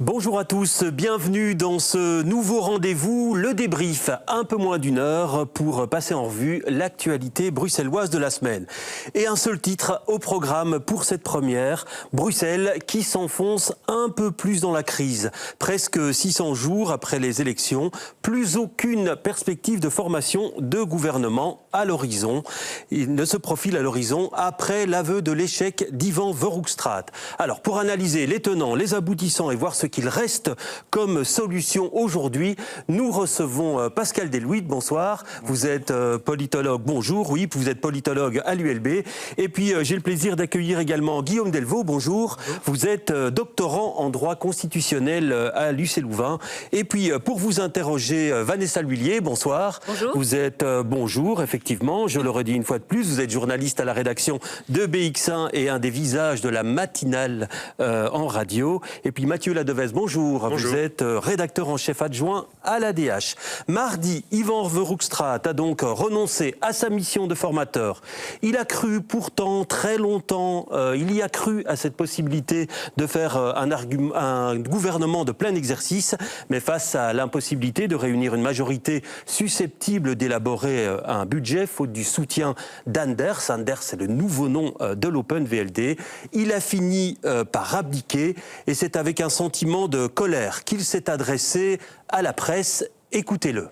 Bonjour à tous, bienvenue dans ce nouveau rendez-vous, le débrief, un peu moins d'une heure pour passer en revue l'actualité bruxelloise de la semaine. Et un seul titre au programme pour cette première, Bruxelles qui s'enfonce un peu plus dans la crise. Presque 600 jours après les élections, plus aucune perspective de formation de gouvernement à l'horizon. Il ne se profile à l'horizon après l'aveu de l'échec d'Ivan Verhofstadt. Alors pour analyser les tenants, les aboutissants et voir ce qu'il reste comme solution aujourd'hui, nous recevons Pascal Deluit. Bonsoir. Vous êtes politologue. Bonjour. Oui, vous êtes politologue à l'ULB. Et puis j'ai le plaisir d'accueillir également Guillaume Delvaux. Bonjour. Vous êtes doctorant en droit constitutionnel à l'UC Louvain. Et puis pour vous interroger, Vanessa Lhuillier. Bonsoir. Bonjour. Vous êtes bonjour, effectivement. Je le redis une fois de plus. Vous êtes journaliste à la rédaction de BX1 et un des visages de la matinale en radio. Et puis Mathieu Ladevez. Bonjour. Vous êtes rédacteur en chef adjoint à l'ADH. Mardi, Ivan Verhofstadt a donc renoncé à sa mission de formateur. Il a cru pourtant très longtemps, il y a cru à cette possibilité de faire un gouvernement de plein exercice, mais face à l'impossibilité de réunir une majorité susceptible d'élaborer un budget, faute du soutien d'Anders. Anders, c'est le nouveau nom de l'Open VLD. Il a fini par abdiquer et c'est avec un sentiment de colère qu'il s'est adressé à la presse. Écoutez-le.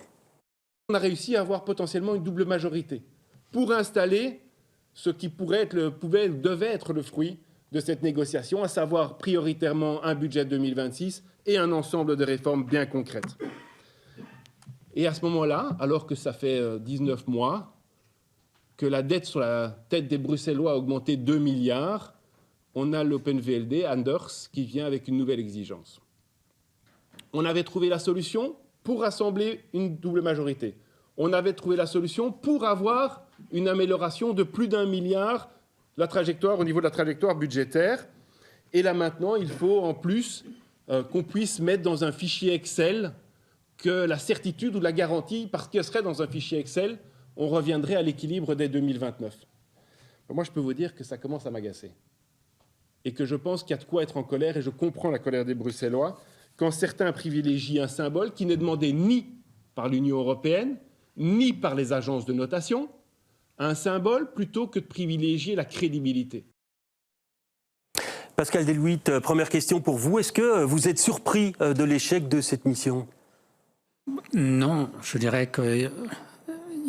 On a réussi à avoir potentiellement une double majorité pour installer ce qui devait être le fruit de cette négociation, à savoir prioritairement un budget 2026 et un ensemble de réformes bien concrètes. Et à ce moment-là, alors que ça fait 19 mois, que la dette sur la tête des Bruxellois a augmenté 2 milliards, on a l'Open VLD, Anders, qui vient avec une nouvelle exigence. On avait trouvé la solution pour rassembler une double majorité. On avait trouvé la solution pour avoir une amélioration de plus d'1 milliard au niveau de la trajectoire budgétaire. Et là maintenant, il faut en plus qu'on puisse mettre dans un fichier Excel que la certitude ou la garantie, parce qu'elle serait dans un fichier Excel, on reviendrait à l'équilibre dès 2029. Moi, je peux vous dire que ça commence à m'agacer. Et que je pense qu'il y a de quoi être en colère, et je comprends la colère des Bruxellois, quand certains privilégient un symbole qui n'est demandé ni par l'Union européenne, ni par les agences de notation, un symbole plutôt que de privilégier la crédibilité. Pascal Deluit, première question pour vous. Est-ce que vous êtes surpris de l'échec de cette mission ? Non, je dirais qu'il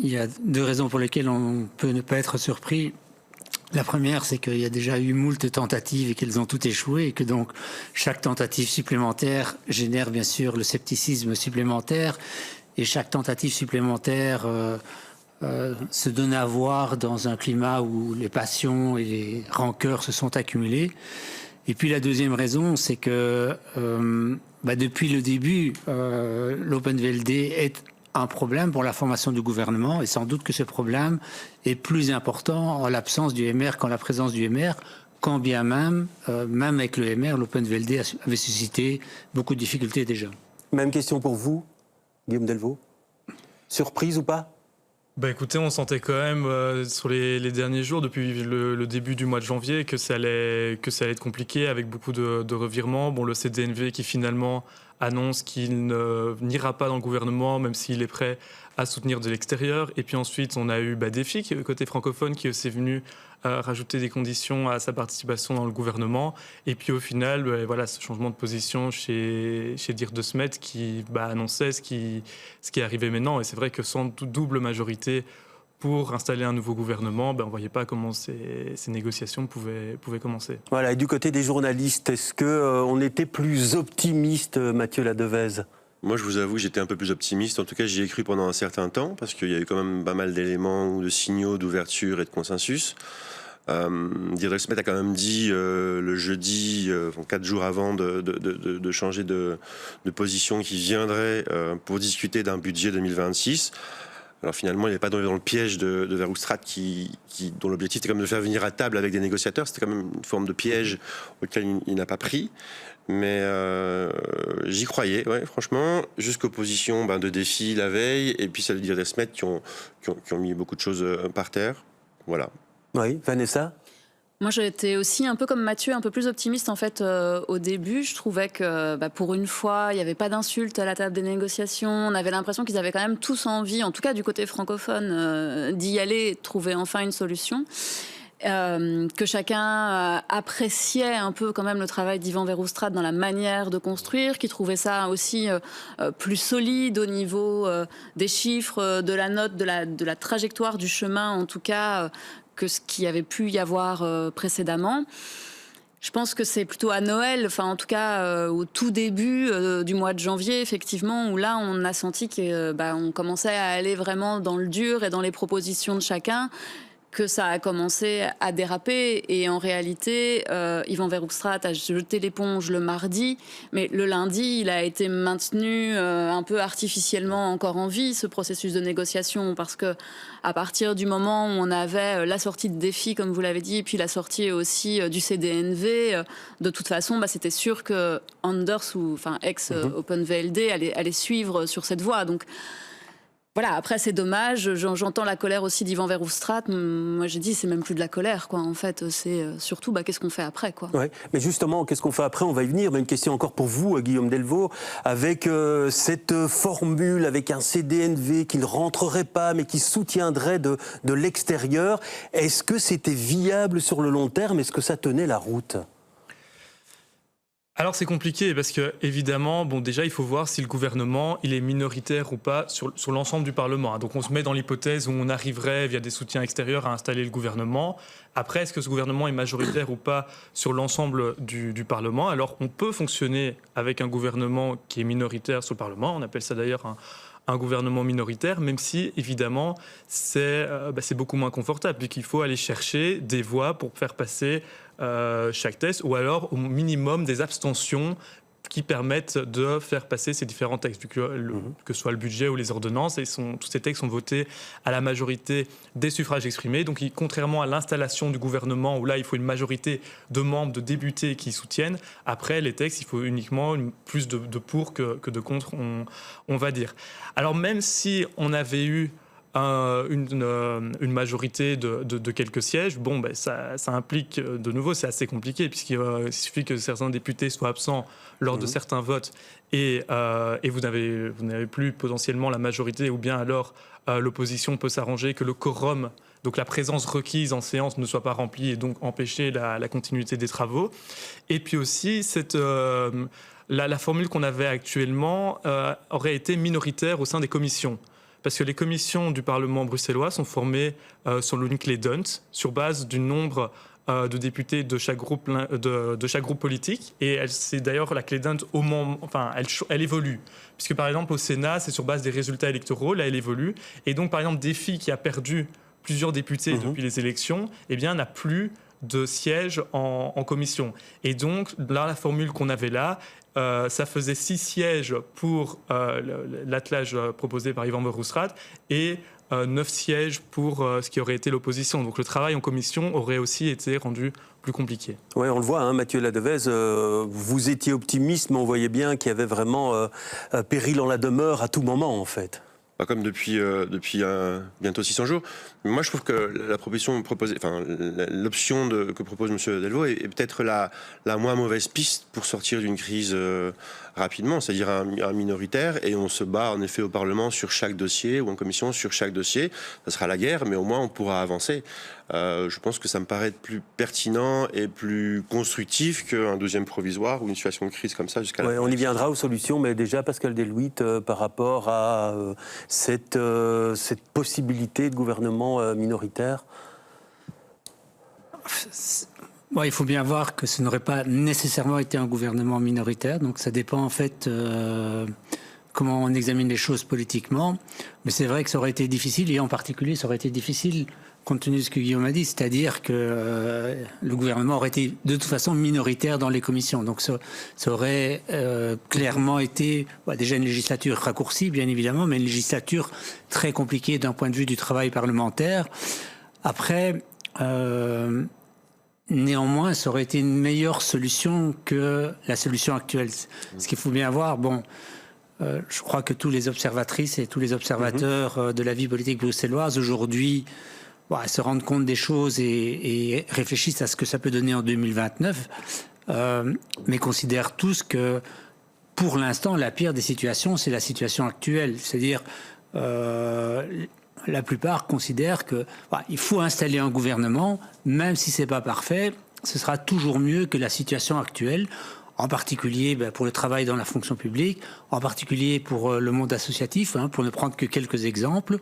y a deux raisons pour lesquelles on peut ne pas être surpris. La première, c'est qu'il y a déjà eu moult tentatives et qu'elles ont toutes échoué et que donc chaque tentative supplémentaire génère bien sûr le scepticisme supplémentaire et chaque tentative supplémentaire se donne à voir dans un climat où les passions et les rancœurs se sont accumulées. Et puis la deuxième raison, c'est que depuis le début, l'Open VLD est un problème pour la formation du gouvernement et sans doute que ce problème est plus important en l'absence du MR qu'en la présence du MR, quand bien même avec le MR, l'Open VLD avait suscité beaucoup de difficultés déjà. Même question pour vous, Guillaume Delvaux. Surprise ou pas ? Écoutez, on sentait quand même sur les derniers jours, depuis le début du mois de janvier, que ça allait être compliqué avec beaucoup de revirements. Bon, le CDNV qui finalement annonce qu'il n'ira pas dans le gouvernement, même s'il est prêt à soutenir de l'extérieur. Et puis ensuite, on a eu Défi, côté francophone, qui est aussi venu rajouter des conditions à sa participation dans le gouvernement. Et puis au final, ce changement de position chez Dirk de Smet qui annonçait ce qui est arrivé maintenant. Et c'est vrai que sans double majorité pour installer un nouveau gouvernement, on ne voyait pas comment ces négociations pouvaient commencer. Voilà, et du côté des journalistes, est-ce qu'on était plus optimiste, Mathieu Ladevez ? Moi, je vous avoue que j'étais un peu plus optimiste. En tout cas, j'y ai cru pendant un certain temps, parce qu'il y a eu quand même pas mal d'éléments ou de signaux d'ouverture et de consensus. Dirk de Smet a quand même dit le jeudi, 4 jours avant, de changer de position, qui viendrait pour discuter d'un budget 2026. Alors finalement, il n'est pas tombé dans le piège de Verhofstadt dont l'objectif était quand même de faire venir à table avec des négociateurs. C'était quand même une forme de piège auquel il n'a pas pris. Mais j'y croyais, ouais, franchement, jusqu'aux positions de Défi la veille, et puis celle de Dirk de Smet qui ont mis beaucoup de choses par terre. Voilà. Oui, Vanessa ? Moi, j'étais aussi un peu comme Mathieu, un peu plus optimiste en fait au début. Je trouvais que pour une fois, il n'y avait pas d'insultes à la table des négociations. On avait l'impression qu'ils avaient quand même tous envie, en tout cas du côté francophone, d'y aller et de trouver enfin une solution. Que chacun appréciait un peu quand même le travail d'Yvan Verhofstadt dans la manière de construire, qui trouvait ça aussi plus solide au niveau des chiffres, de la note, de la trajectoire du chemin en tout cas, que ce qu'il y avait pu y avoir précédemment. Je pense que c'est plutôt à Noël, enfin en tout cas au tout début du mois de janvier, effectivement, où là on a senti qu'on commençait à aller vraiment dans le dur et dans les propositions de chacun, que ça a commencé à déraper. Et en réalité, Yvan Verhofstadt a jeté l'éponge le mardi, mais le lundi, il a été maintenu un peu artificiellement encore en vie, ce processus de négociation, parce que à partir du moment où on avait la sortie de Défi, comme vous l'avez dit, et puis la sortie aussi du CDNV, de toute façon, c'était sûr que Anders, ou enfin ex-OpenVLD, allait suivre sur cette voie. Donc voilà, après c'est dommage, j'entends la colère aussi d'Yvan Verhofstadt. Moi j'ai dit c'est même plus de la colère quoi, en fait c'est surtout qu'est-ce qu'on fait après quoi. Ouais, mais justement qu'est-ce qu'on fait après, on va y venir, mais une question encore pour vous Guillaume Delvaux, avec cette formule, avec un CDNV qui ne rentrerait pas mais qui soutiendrait de l'extérieur, est-ce que c'était viable sur le long terme, est-ce que ça tenait la route ? Alors c'est compliqué parce que évidemment, déjà il faut voir si le gouvernement il est minoritaire ou pas sur l'ensemble du Parlement. Donc on se met dans l'hypothèse où on arriverait via des soutiens extérieurs à installer le gouvernement. Après, est-ce que ce gouvernement est majoritaire ou pas sur l'ensemble du Parlement ? Alors on peut fonctionner avec un gouvernement qui est minoritaire sur le Parlement. On appelle ça d'ailleurs un gouvernement minoritaire, même si, évidemment, c'est beaucoup moins confortable, puisqu'il faut aller chercher des voix pour faire passer chaque texte, ou alors, au minimum, des abstentions qui permettent de faire passer ces différents textes, vu que ce soit le budget ou les ordonnances, tous ces textes sont votés à la majorité des suffrages exprimés. Donc, contrairement à l'installation du gouvernement, où là, il faut une majorité de membres, de députés qui soutiennent, après, les textes, il faut uniquement plus de pour que de contre, on va dire. Alors, même si on avait eu une majorité de quelques sièges, ça implique, de nouveau, c'est assez compliqué, puisqu'il suffit que certains députés soient absents lors de certains votes, et vous n'avez plus potentiellement la majorité, ou bien alors l'opposition peut s'arranger que le quorum, donc la présence requise en séance, ne soit pas remplie, et donc empêcher la continuité des travaux. Et puis aussi, la formule qu'on avait actuellement aurait été minoritaire au sein des commissions. Parce que les commissions du Parlement bruxellois sont formées selon une clé d'Hunt, sur base du nombre de députés de chaque groupe politique. Et c'est d'ailleurs la clé d'Hunt elle évolue. Puisque par exemple au Sénat, c'est sur base des résultats électoraux, là elle évolue. Et donc par exemple Défi, qui a perdu plusieurs députés depuis les élections, n'a plus de sièges en commission. Et donc là, la formule qu'on avait là, ça faisait 6 sièges pour l'attelage proposé par Yvan Verhofstadt et 9 sièges pour ce qui aurait été l'opposition. Donc le travail en commission aurait aussi été rendu plus compliqué. Oui, on le voit, Mathieu Ladevez, vous étiez optimiste, mais on voyait bien qu'il y avait vraiment péril en la demeure à tout moment, en fait. Comme depuis bientôt 600 jours. Mais moi, je trouve que la proposition proposée, l'option que propose M. Delvaux est peut-être la moins mauvaise piste pour sortir d'une crise rapidement, c'est-à-dire un minoritaire, et on se bat en effet au Parlement sur chaque dossier, ou en commission sur chaque dossier. Ça sera la guerre, mais au moins on pourra avancer. Je pense que ça me paraît plus pertinent et plus constructif qu'un deuxième provisoire ou une situation de crise comme ça jusqu'à la fin. On y viendra aux solutions, mais déjà, Pascal Deluit, par rapport à cette possibilité de gouvernement minoritaire. Il faut bien voir que ce n'aurait pas nécessairement été un gouvernement minoritaire, donc ça dépend en fait comment on examine les choses politiquement. Mais c'est vrai que ça aurait été difficile, et en particulier ça aurait été difficile compte tenu de ce que Guillaume a dit, c'est-à-dire que le gouvernement aurait été de toute façon minoritaire dans les commissions. Donc ça aurait clairement été déjà une législature raccourcie, bien évidemment, mais une législature très compliquée d'un point de vue du travail parlementaire. Après, néanmoins, ça aurait été une meilleure solution que la solution actuelle. Ce qu'il faut bien voir, je crois que tous les observatrices et tous les observateurs de la vie politique bruxelloise aujourd'hui se rendent compte des choses et réfléchissent à ce que ça peut donner en 2029, mais considèrent tous que, pour l'instant, la pire des situations, c'est la situation actuelle. C'est-à-dire, la plupart considèrent qu'il faut installer un gouvernement, même si c'est pas parfait, ce sera toujours mieux que la situation actuelle, en particulier pour le travail dans la fonction publique, en particulier pour le monde associatif, pour ne prendre que quelques exemples.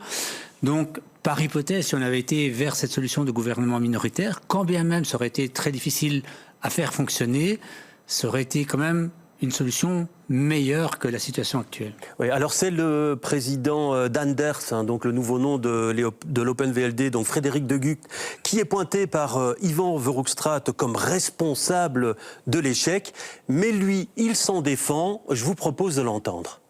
Donc, par hypothèse, si on avait été vers cette solution de gouvernement minoritaire, quand bien même ça aurait été très difficile à faire fonctionner, ça aurait été quand même une solution meilleure que la situation actuelle. Oui, alors c'est le président d'Anders, donc le nouveau nom de l'Open-VLD, donc Frédéric de Gucht, qui est pointé par Yvan Verhofstadt comme responsable de l'échec. Mais lui, il s'en défend. Je vous propose de l'entendre.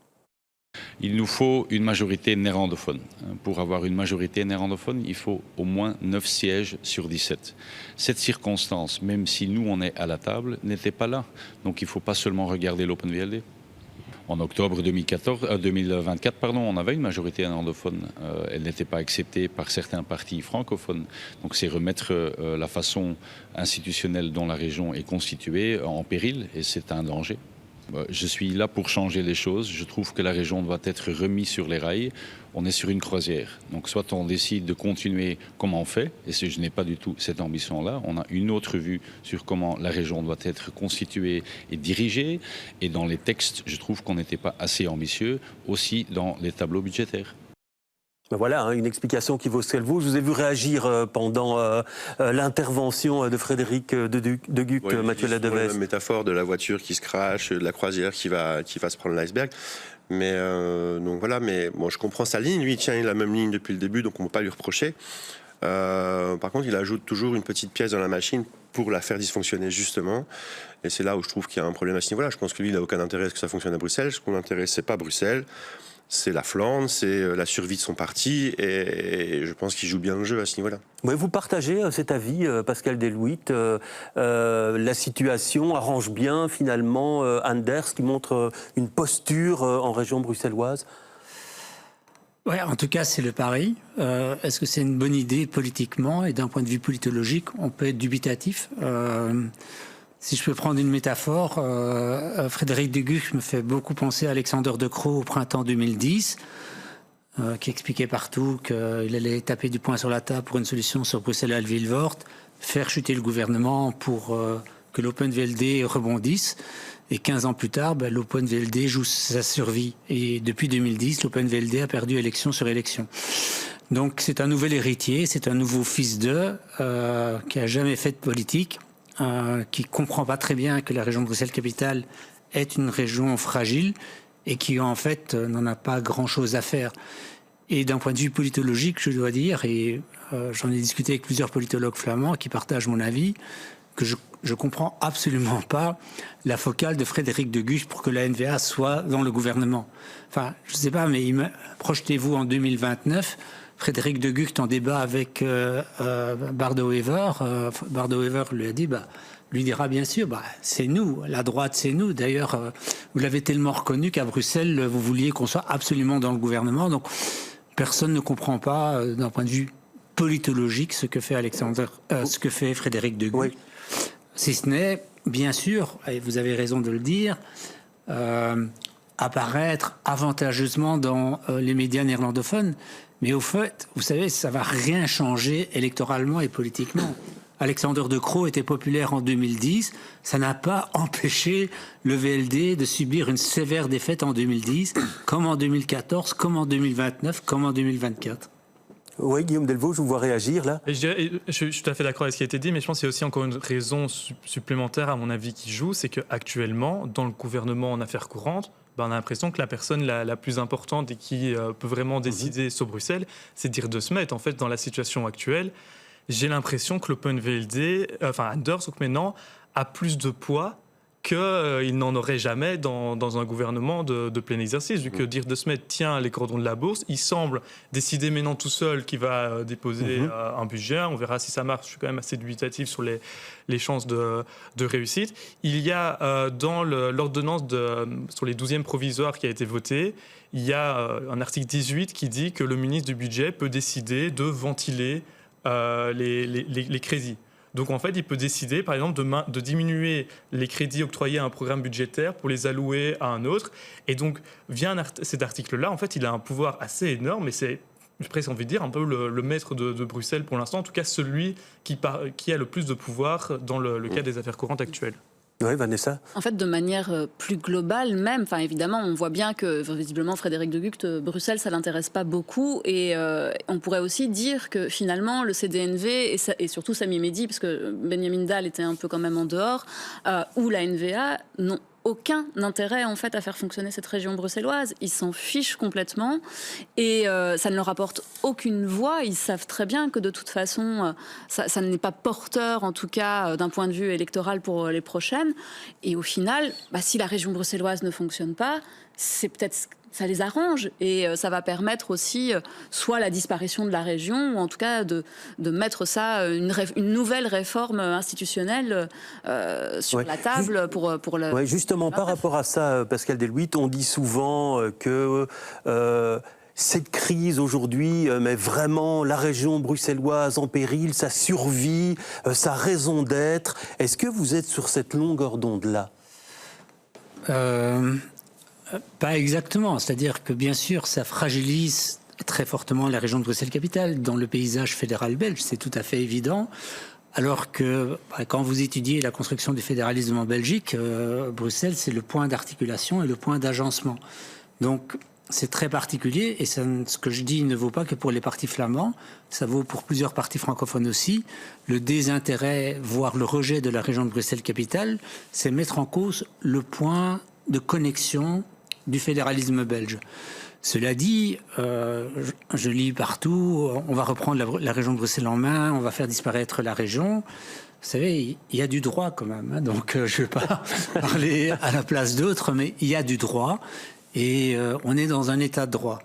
Il nous faut une majorité néerlandophone. Pour avoir une majorité néerlandophone, il faut au moins 9 sièges sur 17. Cette circonstance, même si nous on est à la table, n'était pas là. Donc il ne faut pas seulement regarder l'Open-VLD. En octobre 2024, on avait une majorité néerlandophone. Elle n'était pas acceptée par certains partis francophones. Donc c'est remettre la façon institutionnelle dont la région est constituée en péril, et c'est un danger. Je suis là pour changer les choses. Je trouve que la région doit être remise sur les rails. On est sur une croisière. Donc soit on décide de continuer comme on fait, et je n'ai pas du tout cette ambition-là. On a une autre vue sur comment la région doit être constituée et dirigée. Et dans les textes, je trouve qu'on n'était pas assez ambitieux, aussi dans les tableaux budgétaires. Voilà, une explication qui vaut ce qu'elle vaut. Je vous ai vu réagir pendant l'intervention de Frédéric de Gucht, oui, Mathieu Ladevez. La métaphore de la voiture qui se crache, de la croisière qui va se prendre l'iceberg. Mais donc voilà, mais bon, je comprends sa ligne. Lui, il tient la même ligne depuis le début, donc on ne peut pas lui reprocher. Par contre, il ajoute toujours une petite pièce dans la machine pour la faire dysfonctionner, justement. Et c'est là où je trouve qu'il y a un problème à ce niveau-là. Je pense que lui, il n'a aucun intérêt à ce que ça fonctionne à Bruxelles. Ce qu'on l'intéresse, c'est pas Bruxelles. C'est la Flandre, c'est la survie de son parti, et je pense qu'il joue bien le jeu à ce niveau-là. Oui, vous partagez cet avis, Pascal Delouit. La situation arrange bien, finalement, Anders, qui montre une posture en région bruxelloise. Ouais, en tout cas, c'est le pari. Est-ce que c'est une bonne idée politiquement? Et d'un point de vue politologique, on peut être dubitatif. Si je peux prendre une métaphore, Frédéric de Gucht me fait beaucoup penser à Alexander De Croo au printemps 2010, qui expliquait partout qu'il allait taper du poing sur la table pour une solution sur Bruxelles-Vilvoorde, faire chuter le gouvernement pour que l'Open-VLD rebondisse. Et 15 ans plus tard, l'Open-VLD joue sa survie. Et depuis 2010, l'Open-VLD a perdu élection sur élection. Donc c'est un nouvel héritier, c'est un nouveau fils d'eux qui a jamais fait de politique. Qui comprend pas très bien que la région de Bruxelles-Capitale est une région fragile et qui en fait n'en a pas grand-chose à faire. Et d'un point de vue politologique, je dois dire, et j'en ai discuté avec plusieurs politologues flamands qui partagent mon avis, que je comprends absolument pas la focale de Frédéric de Gucht pour que la NVA soit dans le gouvernement. Enfin, je sais pas, mais projetez-vous en 2029. Frédéric de Gucht en débat avec Bardo-Wever. Bardo-Wever lui a dit, lui dira bien sûr, c'est nous, la droite c'est nous. D'ailleurs, vous l'avez tellement reconnu qu'à Bruxelles, vous vouliez qu'on soit absolument dans le gouvernement. Donc, personne ne comprend pas, d'un point de vue politologique, ce que fait Frédéric de Gucht. Oui. Si ce n'est, bien sûr, et vous avez raison de le dire, apparaître avantageusement dans les médias néerlandophones. Mais au fait, vous savez, ça va rien changer électoralement et politiquement. Alexander De Croo était populaire en 2010. Ça n'a pas empêché le VLD de subir une sévère défaite en 2010, comme en 2014, comme en 2029, comme en 2024. Oui, Guillaume Delvaux, je vous vois réagir là. Je suis tout à fait d'accord avec ce qui a été dit, mais je pense qu'il y a aussi encore une raison supplémentaire, à mon avis, qui joue, c'est qu'actuellement, dans le gouvernement en affaires courantes, on a l'impression que la personne la plus importante et qui peut vraiment décider sur Bruxelles, c'est Dirk De Smet. En fait, dans la situation actuelle, j'ai l'impression que l'Open-VLD, Anders, donc maintenant, a plus de poids qu'il n'en aurait jamais dans un gouvernement de plein exercice. Vu que Dirk De Smet tient les cordons de la bourse, il semble décider maintenant tout seul qu'il va déposer un budget. On verra si ça marche. Je suis quand même assez dubitatif sur les chances de réussite. Il y a dans l'ordonnance sur les 12e provisoires qui a été votée, il y a un article 18 qui dit que le ministre du Budget peut décider de ventiler les crédits. Donc en fait, il peut décider, par exemple, de diminuer les crédits octroyés à un programme budgétaire pour les allouer à un autre. Et donc, via cet article-là, en fait, il a un pouvoir assez énorme, et c'est, j'ai presque envie de dire, un peu le maître de Bruxelles pour l'instant, en tout cas celui qui a le plus de pouvoir dans le cadre des affaires courantes actuelles. Oui, Vanessa. En fait, de manière plus globale même, enfin évidemment, on voit bien que visiblement Frédéric de Gucht, Bruxelles, ça l'intéresse pas beaucoup, et on pourrait aussi dire que finalement le CDNV et surtout Sami Mehdi, parce que Benjamin Dahl était un peu quand même en dehors, ou la NVA n'ont aucun intérêt en fait à faire fonctionner cette région bruxelloise. Ils s'en fichent complètement et ça ne leur apporte aucune voix. Ils savent très bien que de toute façon, ça n'est pas porteur, en tout cas d'un point de vue électoral pour les prochaines. Et au final, si la région bruxelloise ne fonctionne pas, c'est peut-être ça les arrange et ça va permettre aussi soit la disparition de la région ou en tout cas de mettre ça une nouvelle réforme institutionnelle sur la table pour le. Oui, justement, par rapport à ça, Pascal Delhuit, on dit souvent que cette crise aujourd'hui met vraiment la région bruxelloise en péril, sa survie, sa raison d'être. Est-ce que vous êtes sur cette longueur d'onde-là ? Pas exactement. C'est-à-dire que, bien sûr, ça fragilise très fortement la région de Bruxelles-Capitale dans le paysage fédéral belge, c'est tout à fait évident. Alors que, quand vous étudiez la construction du fédéralisme en Belgique, Bruxelles, c'est le point d'articulation et le point d'agencement. Donc, c'est très particulier et ce que je dis ne vaut pas que pour les partis flamands, ça vaut pour plusieurs partis francophones aussi. Le désintérêt, voire le rejet de la région de Bruxelles-Capitale, c'est mettre en cause le point de connexion du fédéralisme belge. Cela dit, je lis partout, on va reprendre la région de Bruxelles en main, on va faire disparaître la région. Vous savez, il y a du droit quand même, hein, donc je ne vais pas parler à la place d'autres, mais il y a du droit et on est dans un état de droit.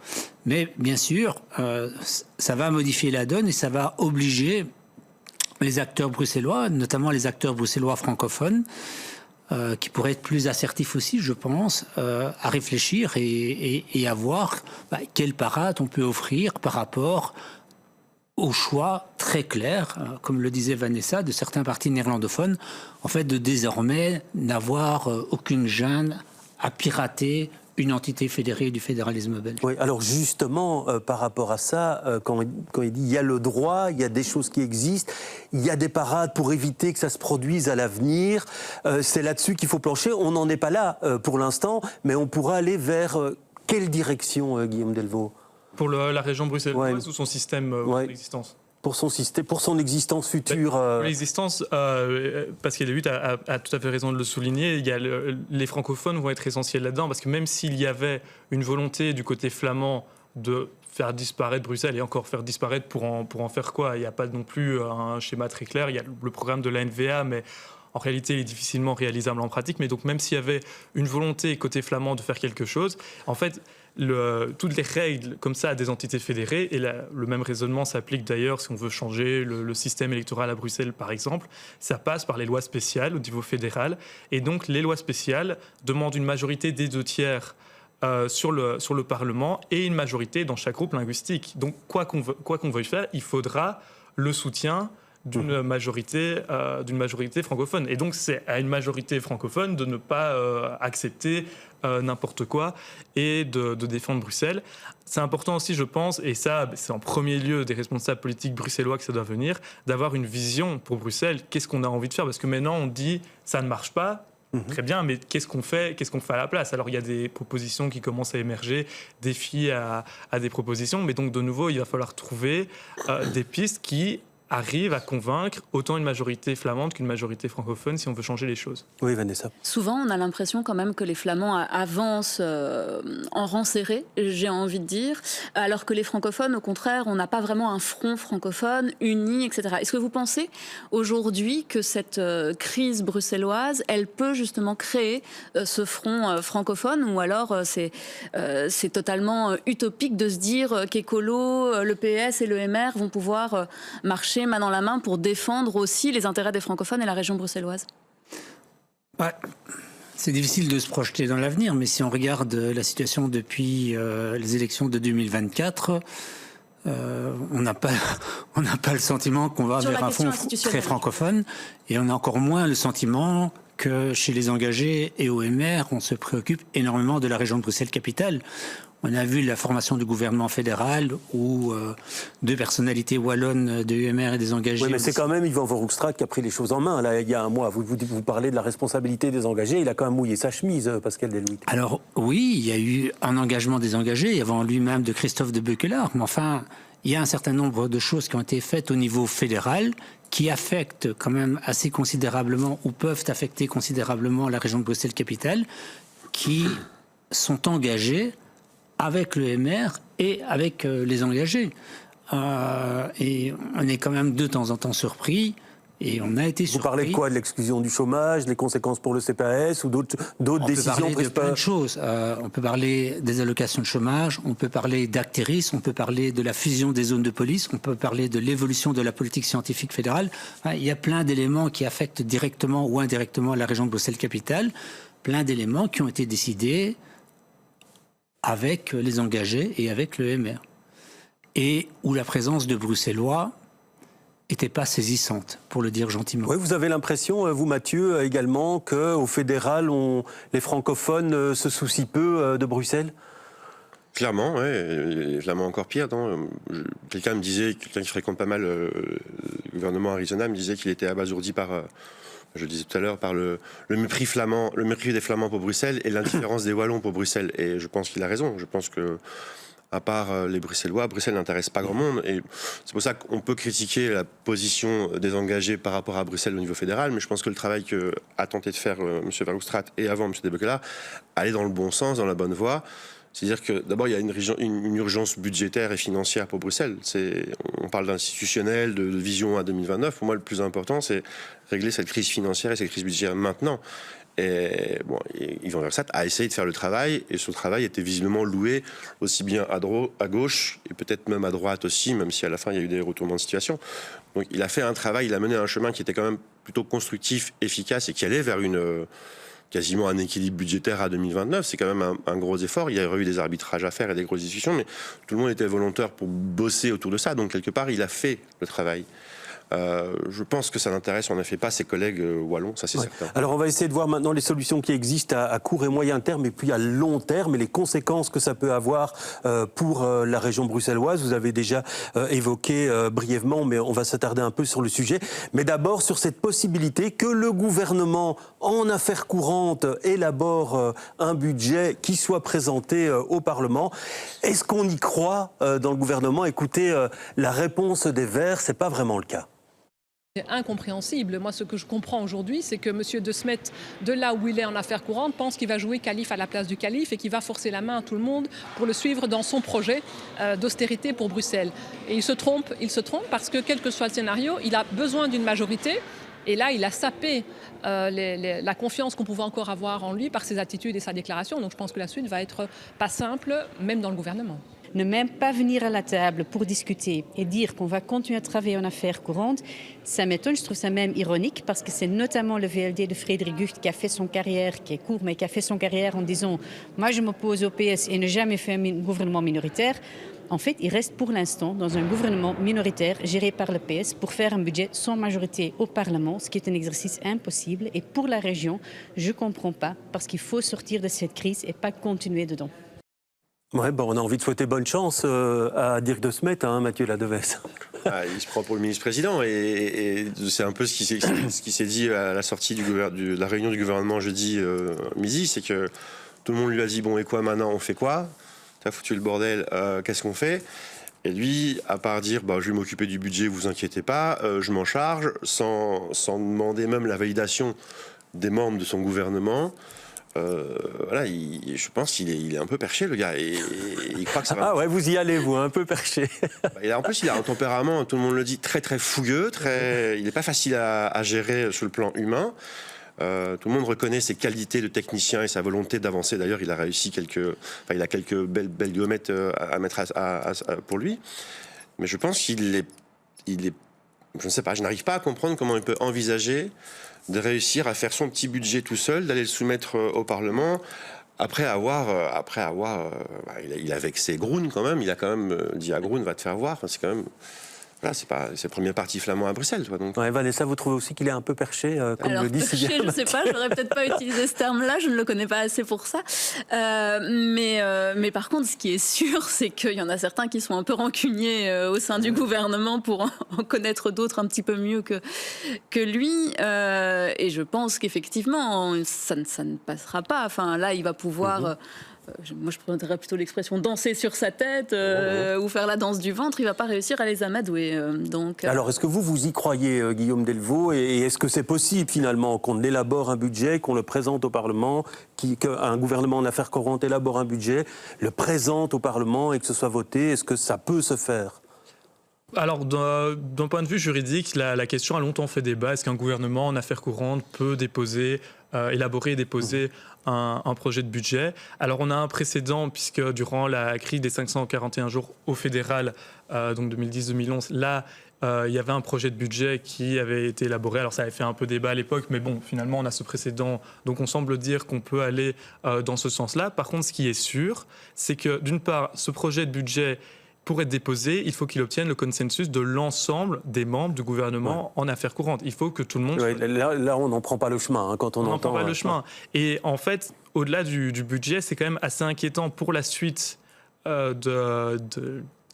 Mais bien sûr, ça va modifier la donne et ça va obliger les acteurs bruxellois, notamment les acteurs bruxellois francophones, qui pourraient être plus assertifs aussi, je pense, à réfléchir et à voir quelle parade on peut offrir par rapport au choix très clair, comme le disait Vanessa, de certains partis néerlandophones, en fait, de désormais n'avoir aucune gêne à pirater une entité fédérée du fédéralisme belge. Oui, alors justement, par rapport à ça, quand il dit il y a le droit, il y a des choses qui existent, il y a des parades pour éviter que ça se produise à l'avenir, c'est là-dessus qu'il faut plancher. On n'en est pas là pour l'instant, mais on pourra aller vers quelle direction, Guillaume Delvaux ? Pour la région bruxelloise ou son système d'existence ? Pour son existence future. Pour l'existence, Pascal Delhuit a tout à fait raison de le souligner, les francophones vont être essentiels là-dedans, parce que même s'il y avait une volonté du côté flamand de faire disparaître Bruxelles, et encore faire disparaître pour en faire quoi ? Il n'y a pas non plus un schéma très clair, il y a le programme de la NVA, mais en réalité, il est difficilement réalisable en pratique. Mais donc, même s'il y avait une volonté côté flamand de faire quelque chose, en fait, toutes les règles comme ça à des entités fédérées, et le même raisonnement s'applique d'ailleurs si on veut changer le système électoral à Bruxelles, par exemple, ça passe par les lois spéciales au niveau fédéral. Et donc, les lois spéciales demandent une majorité des 2/3 sur le Parlement et une majorité dans chaque groupe linguistique. Donc, quoi qu'on veuille faire, il faudra le soutien d'une majorité francophone. Et donc, c'est à une majorité francophone de ne pas accepter n'importe quoi et de défendre Bruxelles. C'est important aussi, je pense, et ça, c'est en premier lieu des responsables politiques bruxellois que ça doit venir, d'avoir une vision pour Bruxelles. Qu'est-ce qu'on a envie de faire ? Parce que maintenant, on dit ça ne marche pas. Très bien, mais qu'est-ce qu'on fait à la place ? Alors, il y a des propositions qui commencent à émerger, des filles à des propositions, mais donc, de nouveau, il va falloir trouver des pistes qui arrive à convaincre autant une majorité flamande qu'une majorité francophone si on veut changer les choses. Oui, Vanessa. Souvent, on a l'impression quand même que les Flamands avancent en rang serré, j'ai envie de dire, alors que les francophones, au contraire, on n'a pas vraiment un front francophone uni, etc. Est-ce que vous pensez aujourd'hui que cette crise bruxelloise, elle peut justement créer ce front francophone, ou alors c'est totalement utopique de se dire qu'Écolo, le PS et le MR vont pouvoir marcher main dans la main pour défendre aussi les intérêts des francophones et la région bruxelloise? C'est difficile de se projeter dans l'avenir, mais si on regarde la situation depuis les élections de 2024, on n'a pas le sentiment qu'on va vers un fonds très francophone, et on a encore moins le sentiment que chez les engagés et OMR, on se préoccupe énormément de la région de Bruxelles-Capitale. On a vu la formation du gouvernement fédéral où deux personnalités wallonnes de UMR et des engagés... Oui, mais c'est quand même Yvan Verhoekstra qui a pris les choses en main, là, il y a un mois. Vous parlez de la responsabilité des engagés, il a quand même mouillé sa chemise, Pascal Delouit. Alors, oui, il y a eu un engagement des engagés, avant lui-même de Christophe de Beukelard, mais enfin, il y a un certain nombre de choses qui ont été faites au niveau fédéral qui affectent quand même assez considérablement, ou peuvent affecter considérablement la région de Bruxelles-Capitale, qui sont engagés avec le MR et avec les engagés. Et on est quand même de temps en temps surpris, et on a été surpris. Vous parlez de quoi? De l'exclusion du chômage, les conséquences pour le CPAS ou d'autres décisions? On peut parler de plein de choses. On peut parler des allocations de chômage, on peut parler d'Acteris, on peut parler de la fusion des zones de police, on peut parler de l'évolution de la politique scientifique fédérale. Il y a plein d'éléments qui affectent directement ou indirectement la région de Bruxelles-Capitale, plein d'éléments qui ont été décidés avec les engagés et avec le MR. Et où la présence de Bruxellois n'était pas saisissante, pour le dire gentiment. Oui, vous avez l'impression, vous Mathieu, également, qu'au fédéral, les francophones se soucient peu de Bruxelles? Clairement, ouais, clairement encore pire. Quelqu'un qui fréquente pas mal le gouvernement Arizona, me disait qu'il était abasourdi par... je le disais tout à l'heure, par le mépris flamand, le mépris des Flamands pour Bruxelles et l'indifférence des Wallons pour Bruxelles. Et je pense qu'il a raison. Je pense que, à part les Bruxellois, Bruxelles n'intéresse pas grand monde. Et c'est pour ça qu'on peut critiquer la position des engagés par rapport à Bruxelles au niveau fédéral. Mais je pense que le travail qu'a tenté de faire M. Verhoekstra et avant M. De Beukelard allait dans le bon sens, dans la bonne voie. C'est-à-dire que d'abord, il y a une urgence budgétaire et financière pour Bruxelles. On parle d'institutionnel, de vision à 2029. Pour moi, le plus important, c'est régler cette crise financière et cette crise budgétaire maintenant. Et bon, Yvan Verhoekstra a essayé de faire le travail, et ce travail était visiblement loué aussi bien à gauche et peut-être même à droite aussi, même si à la fin, il y a eu des retournements de situation. Donc il a fait un travail, il a mené un chemin qui était quand même plutôt constructif, efficace et qui allait vers quasiment un équilibre budgétaire à 2029, c'est quand même un gros effort. Il y aurait eu des arbitrages à faire et des grosses discussions, mais tout le monde était volontaire pour bosser autour de ça. Donc quelque part, il a fait le travail. Je pense que ça n'intéresse en effet pas ses collègues wallons, ça c'est certain. Alors on va essayer de voir maintenant les solutions qui existent à court et moyen terme et puis à long terme et les conséquences que ça peut avoir pour la région bruxelloise. Vous avez déjà évoqué brièvement, mais on va s'attarder un peu sur le sujet. Mais d'abord sur cette possibilité que le gouvernement en affaires courantes élabore un budget qui soit présenté au Parlement. Est-ce qu'on y croit dans le gouvernement? Écoutez, la réponse des Verts, c'est pas vraiment le cas. C'est incompréhensible. Moi, ce que je comprends aujourd'hui, c'est que M. De Smet, de là où il est en affaires courantes, pense qu'il va jouer calife à la place du calife et qu'il va forcer la main à tout le monde pour le suivre dans son projet d'austérité pour Bruxelles. Et il se trompe parce que, quel que soit le scénario, il a besoin d'une majorité. Et là, il a sapé la confiance qu'on pouvait encore avoir en lui par ses attitudes et sa déclaration. Donc je pense que la suite va être pas simple, même dans le gouvernement. Ne même pas venir à la table pour discuter et dire qu'on va continuer à travailler en affaires courantes, ça m'étonne, je trouve ça même ironique parce que c'est notamment le VLD de Frédéric Gucht qui a fait son carrière, qui est court, mais qui a fait son carrière en disant « moi je m'oppose au PS et ne jamais fait un gouvernement minoritaire ». En fait, il reste pour l'instant dans un gouvernement minoritaire géré par le PS pour faire un budget sans majorité au Parlement, ce qui est un exercice impossible. Et pour la région, je ne comprends pas parce qu'il faut sortir de cette crise et pas continuer dedans. Ouais, bon, on a envie de souhaiter bonne chance à Dirk de Smet, Mathieu Ladevesse. Il se prend pour le ministre-président et c'est un peu ce qui s'est dit à la sortie de la réunion du gouvernement jeudi midi, c'est que tout le monde lui a dit bon et quoi maintenant, on fait quoi? T'as foutu le bordel, qu'est-ce qu'on fait? Et lui, à part dire je vais m'occuper du budget, vous inquiétez pas, je m'en charge, sans demander même la validation des membres de son gouvernement. Voilà, je pense qu'il est un peu perché, le gars, et il croit que ça va. Ah ouais, vous y allez, vous, un peu perché. En plus, il a un tempérament, tout le monde le dit, très très fougueux, il n'est pas facile à gérer sur le plan humain. Tout le monde reconnaît ses qualités de technicien et sa volonté d'avancer. D'ailleurs, il a réussi il a quelques belles gommettes à mettre pour lui. Mais je pense qu'il est, je ne sais pas, je n'arrive pas à comprendre comment il peut envisager de réussir à faire son petit budget tout seul, d'aller le soumettre au Parlement, Après avoir il a vexé Groen quand même. Il a quand même dit à Groen, va te faire voir. Enfin, c'est quand même... Voilà, c'est le premier parti flamand à Bruxelles. Donc. Ouais, Vanessa, vous trouvez aussi qu'il est un peu perché, comme Alors, le dit si bien je ne sais pas, j'aurais peut-être pas utilisé ce terme-là, je ne le connais pas assez pour ça. Mais par contre, ce qui est sûr, c'est qu'il y en a certains qui sont un peu rancuniers au sein du gouvernement pour en connaître d'autres un petit peu mieux que lui. Et je pense qu'effectivement, ça ne passera pas. Enfin, là, il va pouvoir... moi je prendrais plutôt l'expression danser sur sa tête ou faire la danse du ventre, il ne va pas réussir à les amadouer. Alors est-ce que vous y croyez, Guillaume Delvaux, et est-ce que c'est possible finalement qu'on élabore un budget, qu'on le présente au Parlement, qu'un gouvernement en affaires courantes élabore un budget, le présente au Parlement et que ce soit voté? Est-ce que ça peut se faire? Alors, d'un point de vue juridique, la question a longtemps fait débat. Est-ce qu'un gouvernement en affaires courantes peut élaborer et déposer un projet de budget? Alors, on a un précédent, puisque durant la crise des 541 jours au fédéral, donc 2010-2011, là, il y avait un projet de budget qui avait été élaboré. Alors, ça avait fait un peu débat à l'époque, mais bon, finalement, on a ce précédent. Donc, on semble dire qu'on peut aller dans ce sens-là. Par contre, ce qui est sûr, c'est que, d'une part, ce projet de budget... pour être déposé, il faut qu'il obtienne le consensus de l'ensemble des membres du gouvernement en affaires courantes. Il faut que tout le monde... Là, on n'en prend pas le chemin quand on entend... On n'en prend pas le chemin. Et en fait, au-delà du budget, c'est quand même assez inquiétant pour la suite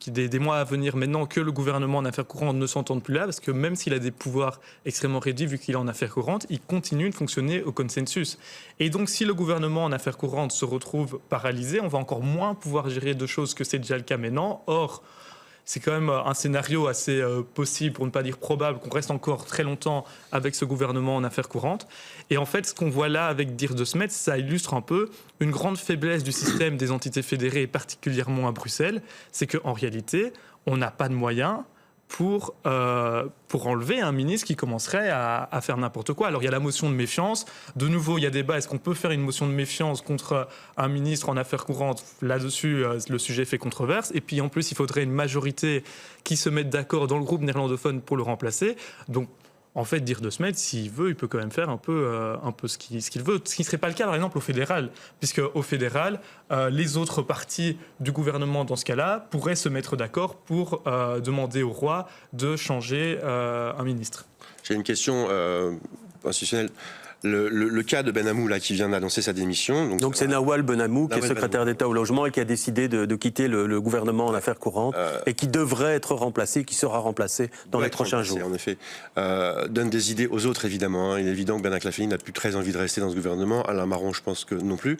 des mois à venir maintenant que le gouvernement en affaires courantes ne s'entende plus là, parce que même s'il a des pouvoirs extrêmement réduits vu qu'il est en affaires courantes, il continue de fonctionner au consensus. Et donc si le gouvernement en affaires courantes se retrouve paralysé, on va encore moins pouvoir gérer de choses que c'est déjà le cas maintenant. Or, c'est quand même un scénario assez possible, pour ne pas dire probable, qu'on reste encore très longtemps avec ce gouvernement en affaires courantes. Et en fait, ce qu'on voit là avec Dirk De Smet, ça illustre un peu une grande faiblesse du système des entités fédérées, particulièrement à Bruxelles. C'est qu'en réalité, on n'a pas de moyens pour enlever un ministre qui commencerait à faire n'importe quoi. Alors il y a la motion de méfiance. De nouveau, il y a débat. Est-ce qu'on peut faire une motion de méfiance contre un ministre en affaires courantes? Là-dessus, le sujet fait controverse. Et puis en plus, il faudrait une majorité qui se mette d'accord dans le groupe néerlandophone pour le remplacer. Donc en fait, Dirk De Smet, s'il veut, il peut quand même faire un peu ce qu'il veut. Ce qui ne serait pas le cas, par exemple, au fédéral. Puisque au fédéral, les autres partis du gouvernement, dans ce cas-là, pourraient se mettre d'accord pour demander au roi de changer un ministre. J'ai une question institutionnelle. Le cas de Ben Hammou, là, qui vient d'annoncer sa démission. Donc c'est Nawal Ben Hammou, qui est secrétaire d'État au logement et qui a décidé de quitter le gouvernement en affaires courantes et qui devrait être remplacé, qui sera remplacé dans les prochains jours. En effet. Donne des idées aux autres, évidemment. Il est évident que Ben Aklafeni n'a plus très envie de rester dans ce gouvernement. Alain Marron, je pense que non plus.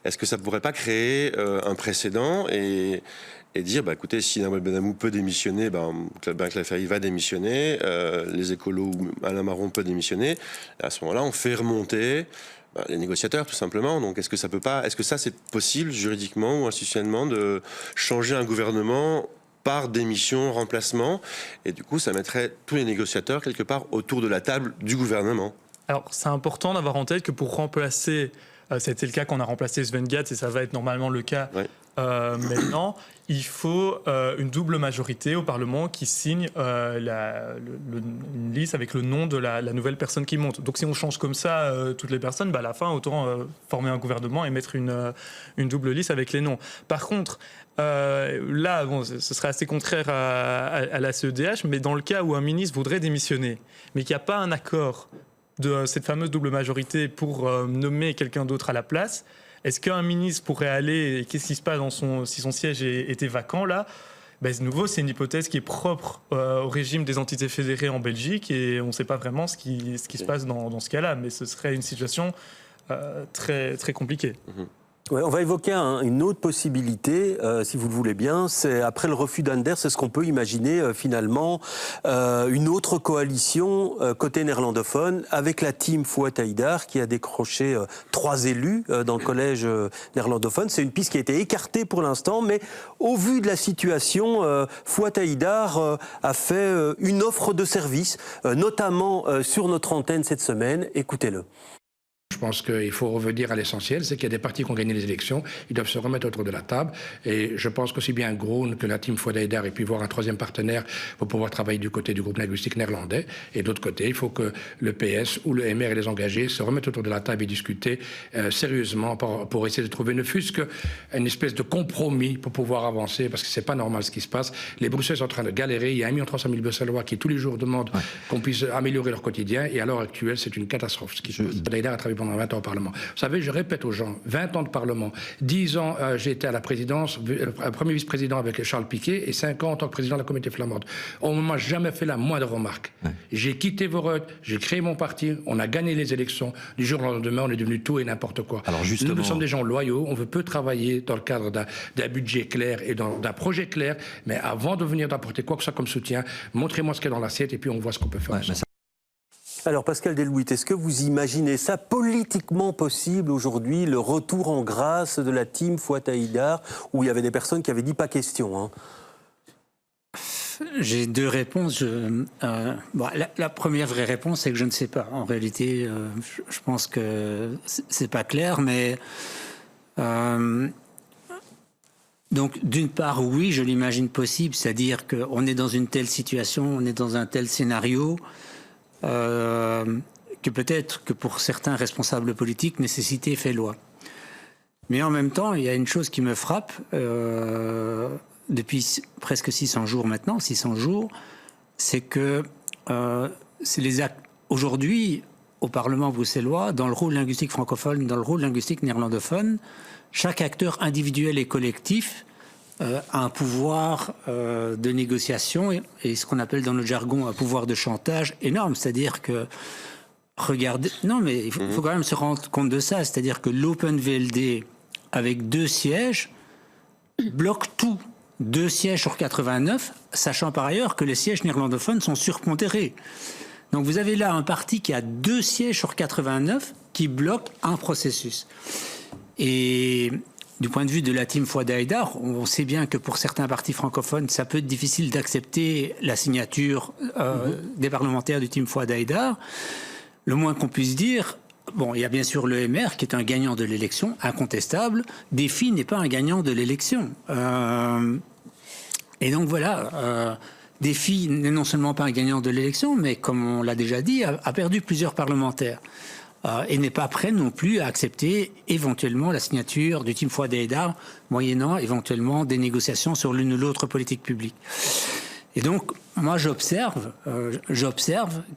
Est-ce que ça ne pourrait pas créer un précédent et dire, écoutez, si Nawal Ben Hammou peut démissionner, Ben Aklafeni va démissionner, les écolos ou Alain Marron peut démissionner. À ce moment-là, on fait remonter les négociateurs, tout simplement. Donc, est-ce que ça, c'est possible juridiquement ou institutionnellement de changer un gouvernement par démission, remplacement, et du coup, ça mettrait tous les négociateurs quelque part autour de la table du gouvernement? Alors, c'est important d'avoir en tête que pour remplacer, c'était le cas qu'on a remplacé Sven Gatz, et ça va être normalement le cas maintenant, il faut une double majorité au Parlement qui signe une liste avec le nom de la nouvelle personne qui monte. Donc si on change comme ça toutes les personnes, à la fin, autant former un gouvernement et mettre une double liste avec les noms. Par contre, là, ce serait assez contraire à la CEDH, mais dans le cas où un ministre voudrait démissionner, mais qu'il n'y a pas un accord de cette fameuse double majorité pour nommer quelqu'un d'autre à la place, est-ce qu'un ministre pourrait aller, et qu'est-ce qui se passe si son siège était vacant là? De nouveau, c'est une hypothèse qui est propre au régime des entités fédérées en Belgique et on ne sait pas vraiment ce qui se passe dans ce cas-là, mais ce serait une situation très, très compliquée. Ouais, on va évoquer une autre possibilité, si vous le voulez bien. C'est après le refus d'Anders, c'est ce qu'on peut imaginer finalement une autre coalition côté néerlandophone avec la team Fouad Haïdar qui a décroché 3 élus dans le collège néerlandophone. C'est une piste qui a été écartée pour l'instant, mais au vu de la situation, Fouad Haïdar a fait une offre de service, notamment sur notre antenne cette semaine. Écoutez-le. Je pense qu'il faut revenir à l'essentiel, c'est qu'il y a des partis qui ont gagné les élections, ils doivent se remettre autour de la table. Et je pense qu'aussi bien Groen que la team Fouad Haïdar ait pu voir un troisième partenaire pour pouvoir travailler du côté du groupe linguistique néerlandais. Et d'autre côté, il faut que le PS ou le MR et les engagés se remettent autour de la table et discuter sérieusement pour essayer de trouver ne fût-ce qu'une espèce de compromis pour pouvoir avancer, parce que c'est pas normal ce qui se passe. Les Bruxelles sont en train de galérer. Il y a 1 300 000 Bruxellois qui tous les jours demandent qu'on puisse améliorer leur quotidien. Et à l'heure actuelle, c'est une catastrophe. Ce qui se passe. Haïdar a travaillé pendant 20 ans au Parlement. Vous savez, je répète aux gens, 20 ans de Parlement, 10 ans j'ai été à la présidence, premier vice-président avec Charles Piquet, et 5 ans en tant que président de la communauté flamande. On ne m'a jamais fait la moindre remarque. J'ai quitté Voreux, j'ai créé mon parti, on a gagné les élections. Du jour au lendemain, on est devenu tout et n'importe quoi. Alors justement... Nous sommes des gens loyaux, on peut travailler dans le cadre d'un budget clair et d'un projet clair, mais avant de venir d'apporter quoi que ce soit comme soutien, montrez-moi ce qu'il y a dans l'assiette et puis on voit ce qu'on peut faire. Alors Pascal Delhouit, est-ce que vous imaginez ça politiquement possible aujourd'hui, le retour en grâce de la team Fouad Haïdar, où il y avait des personnes qui avaient dit pas question, hein? J'ai deux réponses. La première vraie réponse, c'est que je ne sais pas. En réalité, je pense que c'est pas clair, mais donc d'une part, oui, je l'imagine possible, c'est-à-dire qu'on est dans une telle situation, on est dans un tel scénario. Que peut-être que pour certains responsables politiques, nécessité fait loi. Mais en même temps, il y a une chose qui me frappe depuis presque 600 jours maintenant, 600 jours, c'est que aujourd'hui, au Parlement bruxellois, dans le rôle linguistique francophone, dans le rôle linguistique néerlandophone, chaque acteur individuel et collectif a un pouvoir de négociation et ce qu'on appelle dans le jargon un pouvoir de chantage énorme. C'est-à-dire que, regardez, non mais il faut quand même se rendre compte de ça, c'est-à-dire que l'Open VLD, avec 2 sièges, bloque tout. 2 sièges sur 89, sachant par ailleurs que les sièges néerlandophones sont surpondérés. Donc vous avez là un parti qui a 2 sièges sur 89 qui bloque un processus. Et du point de vue de la team Fouad Haïdar, on sait bien que pour certains partis francophones, ça peut être difficile d'accepter la signature des parlementaires du team Fouad Haïdar. Le moins qu'on puisse dire, bon, il y a bien sûr le MR qui est un gagnant de l'élection, incontestable. Défi n'est pas un gagnant de l'élection. Et donc voilà, Défi n'est non seulement pas un gagnant de l'élection, mais comme on l'a déjà dit, a perdu plusieurs parlementaires. Et n'est pas prêt non plus à accepter éventuellement la signature du team Fouad Haïdar, moyennant éventuellement des négociations sur l'une ou l'autre politique publique. Et donc, moi j'observe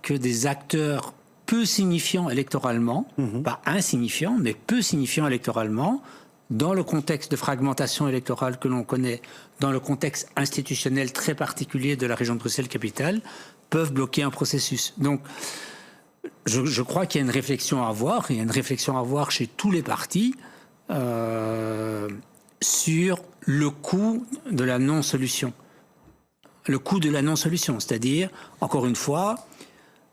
que des acteurs peu signifiants électoralement, pas insignifiants, mais peu signifiants électoralement, dans le contexte de fragmentation électorale que l'on connaît, dans le contexte institutionnel très particulier de la région de Bruxelles-Capitale, peuvent bloquer un processus. Donc, je crois qu'il y a une réflexion à avoir, il y a une réflexion à avoir chez tous les partis sur le coût de la non-solution. Le coût de la non-solution, c'est-à-dire, encore une fois,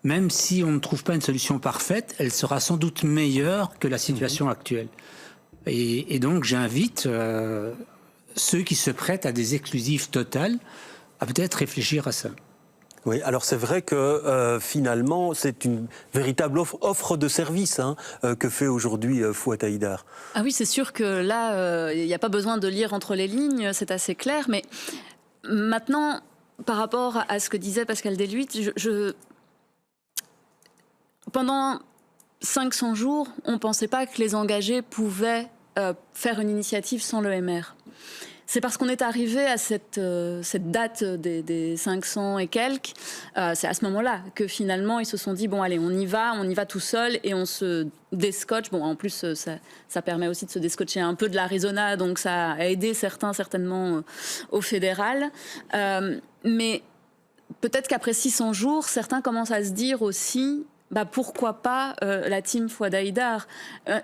même si on ne trouve pas une solution parfaite, elle sera sans doute meilleure que la situation actuelle. Et donc j'invite ceux qui se prêtent à des exclusives totales à peut-être réfléchir à ça. Oui, alors c'est vrai que finalement, c'est une véritable offre de service que fait aujourd'hui Fouad Haïdar. Ah oui, c'est sûr que là, il n'y a pas besoin de lire entre les lignes, c'est assez clair. Mais maintenant, par rapport à ce que disait Pascal Delhouit, pendant 500 jours, on ne pensait pas que les engagés pouvaient faire une initiative sans le MR. C'est parce qu'on est arrivé à cette date des 500 et quelques, c'est à ce moment-là que finalement ils se sont dit bon allez on y va tout seul et on se déscotche. Bon en plus ça permet aussi de se déscotcher un peu de l'Arizona, donc ça a aidé certains certainement au fédéral. Mais peut-être qu'après 600 jours, certains commencent à se dire aussi pourquoi pas la team Fouad Haïdar,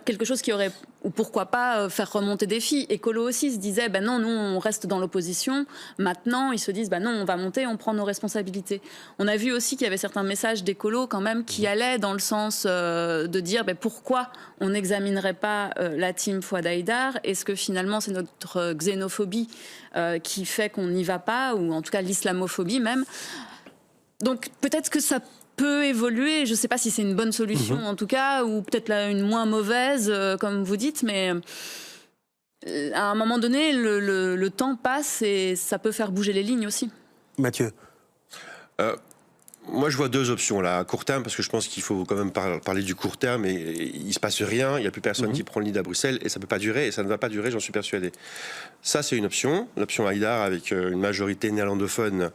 quelque chose qui aurait, ou pourquoi pas faire remonter des filles. Écolo aussi se disait non, nous on reste dans l'opposition. Maintenant ils se disent non, on va monter, on prend nos responsabilités. On a vu aussi qu'il y avait certains messages d'écolo quand même qui allaient dans le sens de dire pourquoi on n'examinerait pas la team Fouad Haïdar. Est-ce que finalement c'est notre xénophobie qui fait qu'on n'y va pas, ou en tout cas l'islamophobie même. Donc peut-être que ça peut évoluer. Je ne sais pas si c'est une bonne solution en tout cas, ou peut-être une moins mauvaise, comme vous dites, mais à un moment donné, le temps passe et ça peut faire bouger les lignes aussi. Mathieu. Moi, je vois deux options là, à court terme, parce que je pense qu'il faut quand même parler du court terme, et il ne se passe rien, il n'y a plus personne qui prend le lead à Bruxelles, et ça ne peut pas durer, et ça ne va pas durer, j'en suis persuadé. Ça, c'est une option, l'option Haidar, avec une majorité néerlandophone,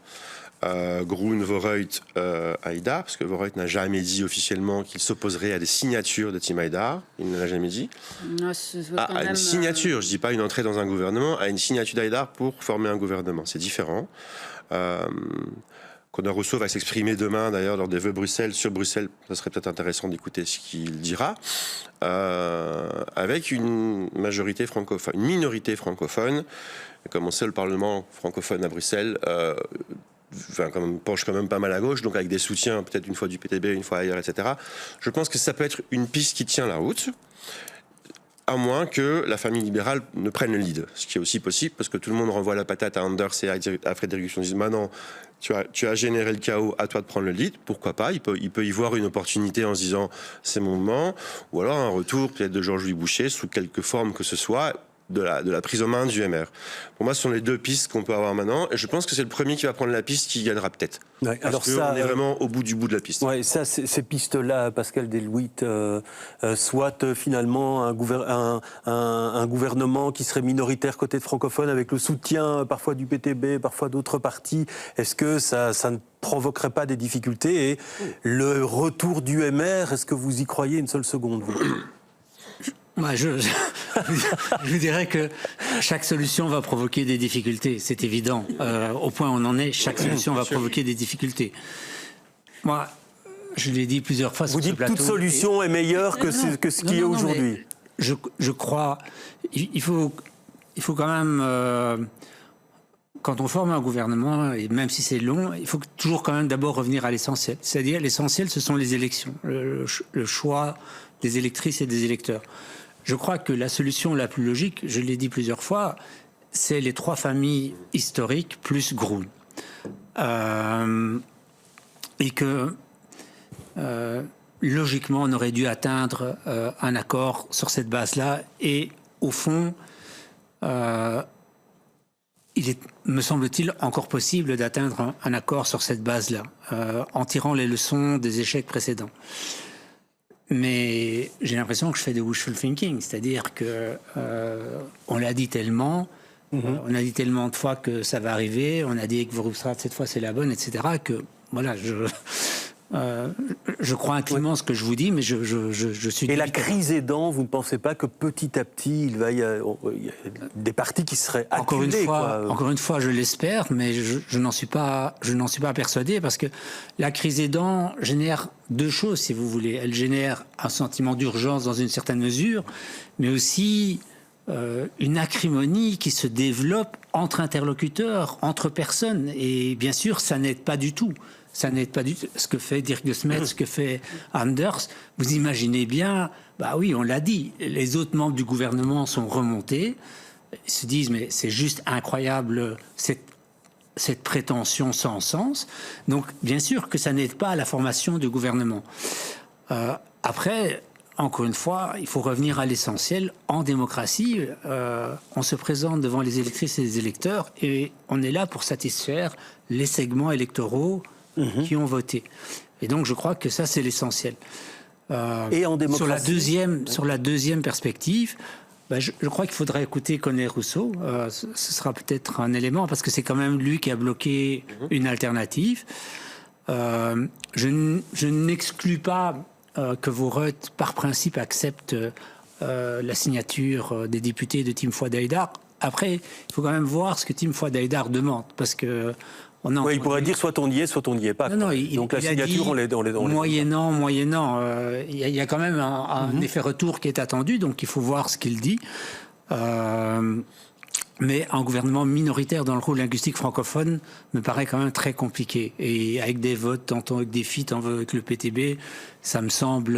Groen, Vooruit, Haidar, parce que Vooruit n'a jamais dit officiellement qu'il s'opposerait à des signatures de Team Haidar, il ne l'a jamais dit. À une signature, je ne dis pas une entrée dans un gouvernement, à une signature d'Haidar pour former un gouvernement, c'est différent. Conor Rousseau va s'exprimer demain, d'ailleurs, lors des vœux Bruxelles, sur Bruxelles. Ça serait peut-être intéressant d'écouter ce qu'il dira. Avec une majorité francophone, une minorité francophone. Comme on sait, le Parlement francophone à Bruxelles penche quand même pas mal à gauche, donc avec des soutiens, peut-être une fois du PTB, une fois ailleurs, etc. Je pense que ça peut être une piste qui tient la route, à moins que la famille libérale ne prenne le lead. Ce qui est aussi possible, parce que tout le monde renvoie la patate à Anders et à Frédéric. On dit, maintenant, tu as généré le chaos, à toi de prendre le lead. Pourquoi pas, il peut y voir une opportunité en se disant, c'est mon moment. Ou alors un retour peut-être de Georges-Louis Boucher, sous quelque forme que ce soit, de la prise en main du MR. Pour moi, ce sont les deux pistes qu'on peut avoir maintenant. Et je pense que c'est le premier qui va prendre la piste qui gagnera peut-être. Ouais, alors ça, on est vraiment au bout de la piste. Ouais, ça, ces pistes-là, Pascal Delouit, soit finalement un gouvernement qui serait minoritaire côté de francophone, avec le soutien parfois du PTB, parfois d'autres partis, est-ce que ça ne provoquerait pas des difficultés? Et le retour du MR, est-ce que vous y croyez une seule seconde, vous? Je vous dirais que chaque solution va provoquer des difficultés, c'est évident. Au point où on en est, chaque solution va provoquer des difficultés. Moi, je l'ai dit plusieurs fois sur ce plateau. Vous dites toute solution est meilleure que ce qui est aujourd'hui. Je crois, il faut quand même, quand on forme un gouvernement, et même si c'est long, il faut toujours quand même d'abord revenir à l'essentiel. C'est-à-dire, l'essentiel, ce sont les élections, le choix des électrices et des électeurs. Je crois que la solution la plus logique, je l'ai dit plusieurs fois, c'est les trois familles historiques plus Groen. Et que, logiquement, on aurait dû atteindre un accord sur cette base-là. Et au fond, il est, me semble-t-il, encore possible d'atteindre un accord sur cette base-là, en tirant les leçons des échecs précédents. Mais j'ai l'impression que je fais de wishful thinking, c'est-à-dire que on l'a dit tellement, on a dit tellement de fois que ça va arriver, on a dit que Verhofstadt cette fois c'est la bonne, etc. Que voilà, je crois intimement ce que je vous dis, mais je suis. Et la crise aidant, vous ne pensez pas que petit à petit il y a des partis qui seraient acculés, encore une fois, je l'espère, mais je n'en suis pas persuadé, parce que la crise aidant génère deux choses, si vous voulez. Elle génère un sentiment d'urgence dans une certaine mesure, mais aussi une acrimonie qui se développe entre interlocuteurs, entre personnes, et bien sûr, ça n'aide pas du tout. Ça n'aide pas du tout ce que fait Dirk de Smet, ce que fait Anders. Vous imaginez bien, bah oui, on l'a dit, les autres membres du gouvernement sont remontés, ils se disent, mais c'est juste incroyable cette prétention sans sens. Donc, bien sûr que ça n'aide pas à la formation du gouvernement. Après, encore une fois, il faut revenir à l'essentiel. En démocratie, on se présente devant les électrices et les électeurs, et on est là pour satisfaire les segments électoraux qui ont voté. Et donc, je crois que ça, c'est l'essentiel. Et en démocratie, sur la deuxième perspective, je crois qu'il faudrait écouter Conor Rousseau. Ce sera peut-être un élément, parce que c'est quand même lui qui a bloqué une alternative. Je n'exclus pas que Vooruit, par principe, accepte la signature des députés de Team Fouad Haidar. Après, il faut quand même voir ce que Team Fouad Haidar demande, parce que il pourrait dire soit on y est, soit on n'y est pas. Non, donc la signature, on les moyennant, il y a quand même un effet retour qui est attendu, donc il faut voir ce qu'il dit. Mais un gouvernement minoritaire dans le rôle linguistique francophone me paraît quand même très compliqué. Et avec des votes, tantôt avec des FIT, avec le PTB, ça me semble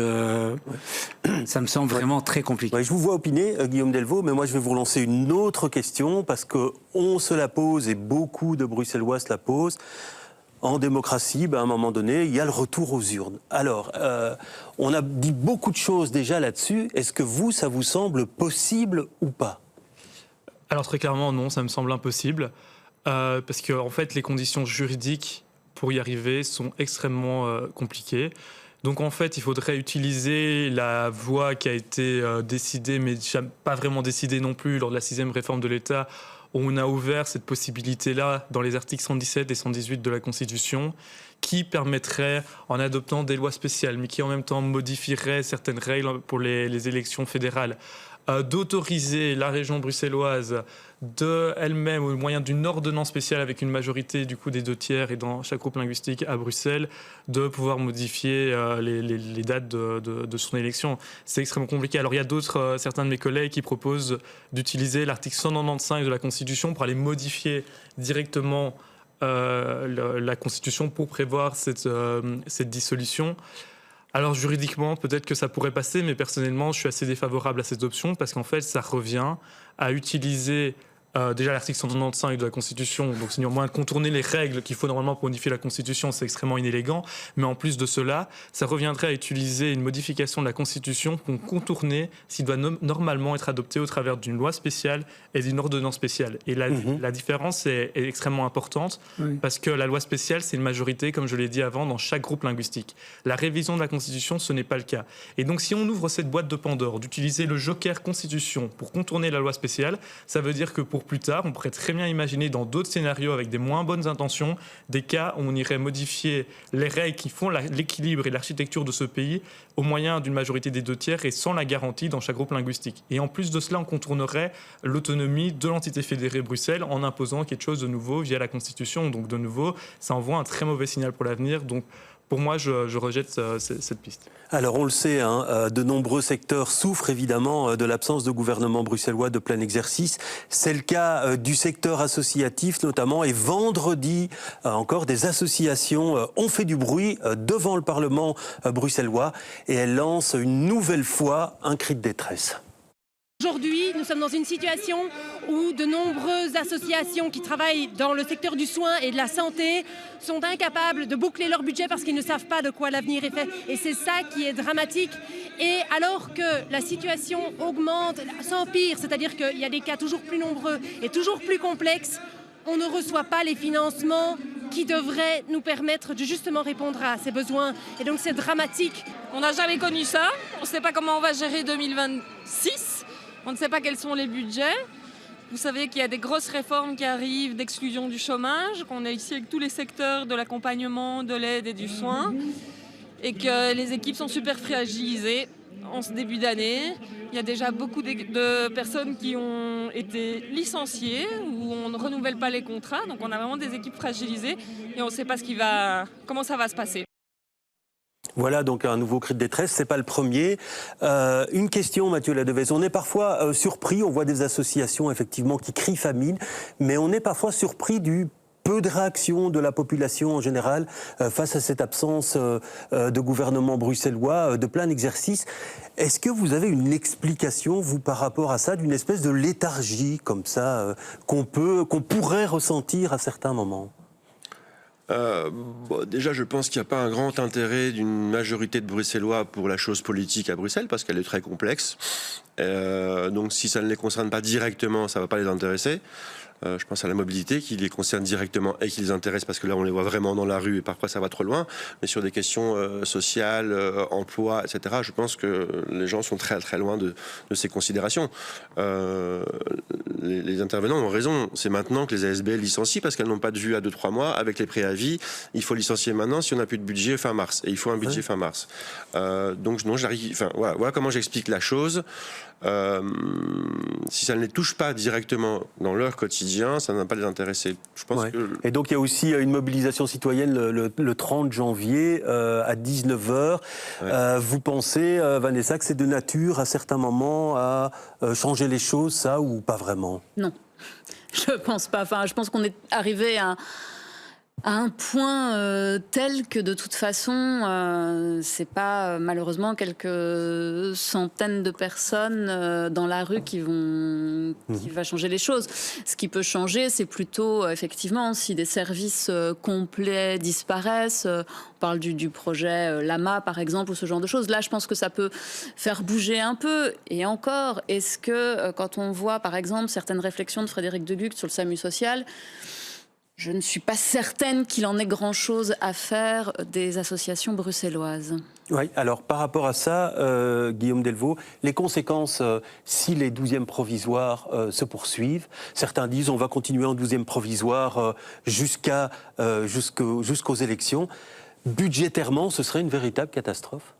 vraiment très compliqué. Ouais, je vous vois opiner, Guillaume Delvaux, mais moi je vais vous relancer une autre question, parce qu'on se la pose et beaucoup de Bruxellois se la posent. En démocratie, à un moment donné, il y a le retour aux urnes. Alors, on a dit beaucoup de choses déjà là-dessus. Est-ce que ça vous semble possible ou pas? Alors très clairement, non, ça me semble impossible. Parce que en fait, les conditions juridiques pour y arriver sont extrêmement compliquées. Donc en fait, il faudrait utiliser la voie qui a été décidée, mais pas vraiment décidée non plus, lors de la 6e réforme de l'État, où on a ouvert cette possibilité-là dans les articles 117 et 118 de la Constitution, qui permettrait, en adoptant des lois spéciales, mais qui en même temps modifierait certaines règles pour les élections fédérales, d'autoriser la région bruxelloise elle-même, au moyen d'une ordonnance spéciale avec une majorité du coup des 2/3 et dans chaque groupe linguistique à Bruxelles, de pouvoir modifier les dates de son élection. C'est extrêmement compliqué. Alors il y a certains de mes collègues qui proposent d'utiliser l'article 195 de la Constitution pour aller modifier directement la Constitution pour prévoir cette dissolution. Alors juridiquement, peut-être que ça pourrait passer, mais personnellement, je suis assez défavorable à cette option parce qu'en fait, ça revient à utiliser déjà l'article 195 de la Constitution, donc c'est néanmoins contourner les règles qu'il faut normalement pour modifier la Constitution, c'est extrêmement inélégant, mais en plus de cela, ça reviendrait à utiliser une modification de la Constitution pour contourner ce qui doit normalement être adopté au travers d'une loi spéciale et d'une ordonnance spéciale. Et la différence est extrêmement importante parce que la loi spéciale, c'est une majorité, comme je l'ai dit avant, dans chaque groupe linguistique. La révision de la Constitution, ce n'est pas le cas. Et donc si on ouvre cette boîte de Pandore, d'utiliser le joker Constitution pour contourner la loi spéciale, ça veut dire que pour plus tard, on pourrait très bien imaginer dans d'autres scénarios avec des moins bonnes intentions, des cas où on irait modifier les règles qui font l'équilibre et l'architecture de ce pays au moyen d'une majorité des 2/3 et sans la garantie dans chaque groupe linguistique. Et en plus de cela, on contournerait l'autonomie de l'entité fédérée Bruxelles en imposant quelque chose de nouveau via la Constitution. Donc de nouveau, ça envoie un très mauvais signal pour l'avenir. Donc pour moi, je rejette cette piste. Alors on le sait, de nombreux secteurs souffrent évidemment de l'absence de gouvernement bruxellois de plein exercice. C'est le cas du secteur associatif notamment. Et vendredi, encore des associations ont fait du bruit devant le Parlement bruxellois. Et elles lancent une nouvelle fois un cri de détresse. Aujourd'hui, nous sommes dans une situation où de nombreuses associations qui travaillent dans le secteur du soin et de la santé sont incapables de boucler leur budget parce qu'ils ne savent pas de quoi l'avenir est fait. Et c'est ça qui est dramatique. Et alors que la situation augmente, s'empire, c'est-à-dire qu'il y a des cas toujours plus nombreux et toujours plus complexes, on ne reçoit pas les financements qui devraient nous permettre de justement répondre à ces besoins. Et donc c'est dramatique. On n'a jamais connu ça. On ne sait pas comment on va gérer 2026. On ne sait pas quels sont les budgets. Vous savez qu'il y a des grosses réformes qui arrivent d'exclusion du chômage, qu'on est ici avec tous les secteurs de l'accompagnement, de l'aide et du soin, et que les équipes sont super fragilisées en ce début d'année. Il y a déjà beaucoup de personnes qui ont été licenciées ou on ne renouvelle pas les contrats. Donc on a vraiment des équipes fragilisées et on ne sait pas comment ça va se passer. Voilà donc un nouveau cri de détresse, c'est pas le premier. Une question, Mathieu Ladevez, on est parfois surpris, on voit des associations effectivement qui crient famine, mais on est parfois surpris du peu de réaction de la population en général face à cette absence de gouvernement bruxellois de plein exercice. Est-ce que vous avez une explication, vous, par rapport à ça, d'une espèce de léthargie comme ça qu'on pourrait ressentir à certains moments ? Déjà, je pense qu'il n'y a pas un grand intérêt d'une majorité de Bruxellois pour la chose politique à Bruxelles, parce qu'elle est très complexe. Donc si ça ne les concerne pas directement, ça ne va pas les intéresser. Je pense à la mobilité qui les concerne directement et qui les intéresse parce que là on les voit vraiment dans la rue et parfois ça va trop loin. Mais sur des questions sociales, emploi, etc., je pense que les gens sont très très loin de ces considérations. Les intervenants ont raison. C'est maintenant que les ASBL licencient parce qu'elles n'ont pas de vue à 2-3 mois. Avec les préavis, il faut licencier maintenant si on n'a plus de budget fin mars. Et il faut un budget fin mars. Donc non, j'arrive. Enfin voilà comment j'explique la chose. Si ça ne les touche pas directement dans leur quotidien, ça ne va pas les intéresser. Je pense que... Et donc il y a aussi une mobilisation citoyenne le 30 janvier à 19h. Vous pensez, Vanessa, que c'est de nature à certains moments à changer les choses, ça, ou pas vraiment ? Non, je pense pas. Enfin, je pense qu'on est arrivé à À un point tel que de toute façon, c'est pas malheureusement quelques centaines de personnes dans la rue qui va changer les choses. Ce qui peut changer, c'est plutôt effectivement si des services complets disparaissent. On parle du projet Lama par exemple ou ce genre de choses. Là, je pense que ça peut faire bouger un peu. Et encore, est-ce que quand on voit par exemple certaines réflexions de Frédéric Degucht sur le SAMU social, je ne suis pas certaine qu'il en ait grand-chose à faire des associations bruxelloises. Oui, alors par rapport à ça, Guillaume Delvaux, les conséquences, si les 12e provisoires se poursuivent, certains disent on va continuer en 12e provisoire jusqu'aux élections. Budgétairement, ce serait une véritable catastrophe?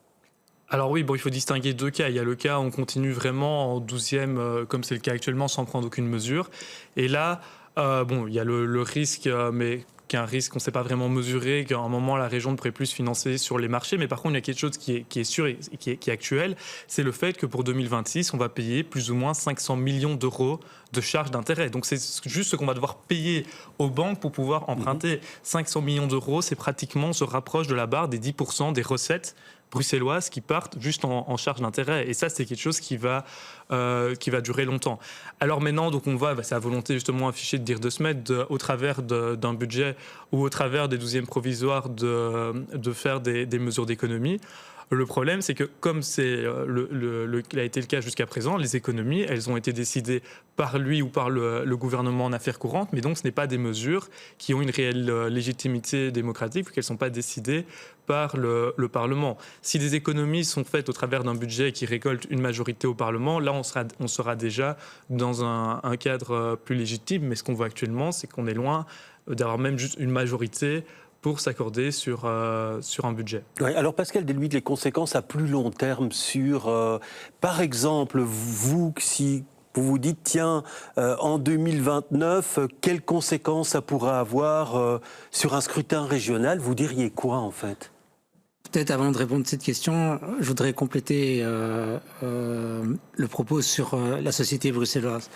Alors oui, bon, il faut distinguer deux cas. Il y a le cas où on continue vraiment en 12e, comme c'est le cas actuellement, sans prendre aucune mesure. Et là, il y a le risque, mais qu'un risque qu'on ne sait pas vraiment mesurer, qu'à un moment, la région ne pourrait plus se financer sur les marchés. Mais par contre, il y a quelque chose qui est sûr et qui est actuel, c'est le fait que pour 2026, on va payer plus ou moins 500 millions d'euros de charges d'intérêt. Donc c'est juste ce qu'on va devoir payer aux banques pour pouvoir emprunter. 500 millions d'euros, c'est pratiquement, on se rapproche de la barre des 10% des recettes bruxelloises qui partent juste en charge d'intérêt. Et ça, c'est quelque chose qui va durer longtemps. Alors maintenant, donc c'est la volonté justement affichée de dire De Smet, au travers d'un budget ou au travers des 12e provisoires, de faire des mesures d'économie. Le problème, c'est que comme c'est a été le cas jusqu'à présent, les économies, elles ont été décidées par lui ou par le gouvernement en affaires courantes, mais donc ce n'est pas des mesures qui ont une réelle légitimité démocratique, vu qu'elles ne sont pas décidées par le Parlement. Si des économies sont faites au travers d'un budget qui récolte une majorité au Parlement, là, on sera déjà dans un cadre plus légitime, mais ce qu'on voit actuellement, c'est qu'on est loin d'avoir même juste une majorité pour s'accorder sur un budget. Ouais, alors Pascal Deluide, les conséquences à plus long terme sur, par exemple, vous, si vous vous dites, tiens, en 2029, quelles conséquences ça pourra avoir sur un scrutin régional, vous diriez quoi en fait ? Peut-être avant de répondre à cette question, je voudrais compléter le propos sur la société bruxelloise.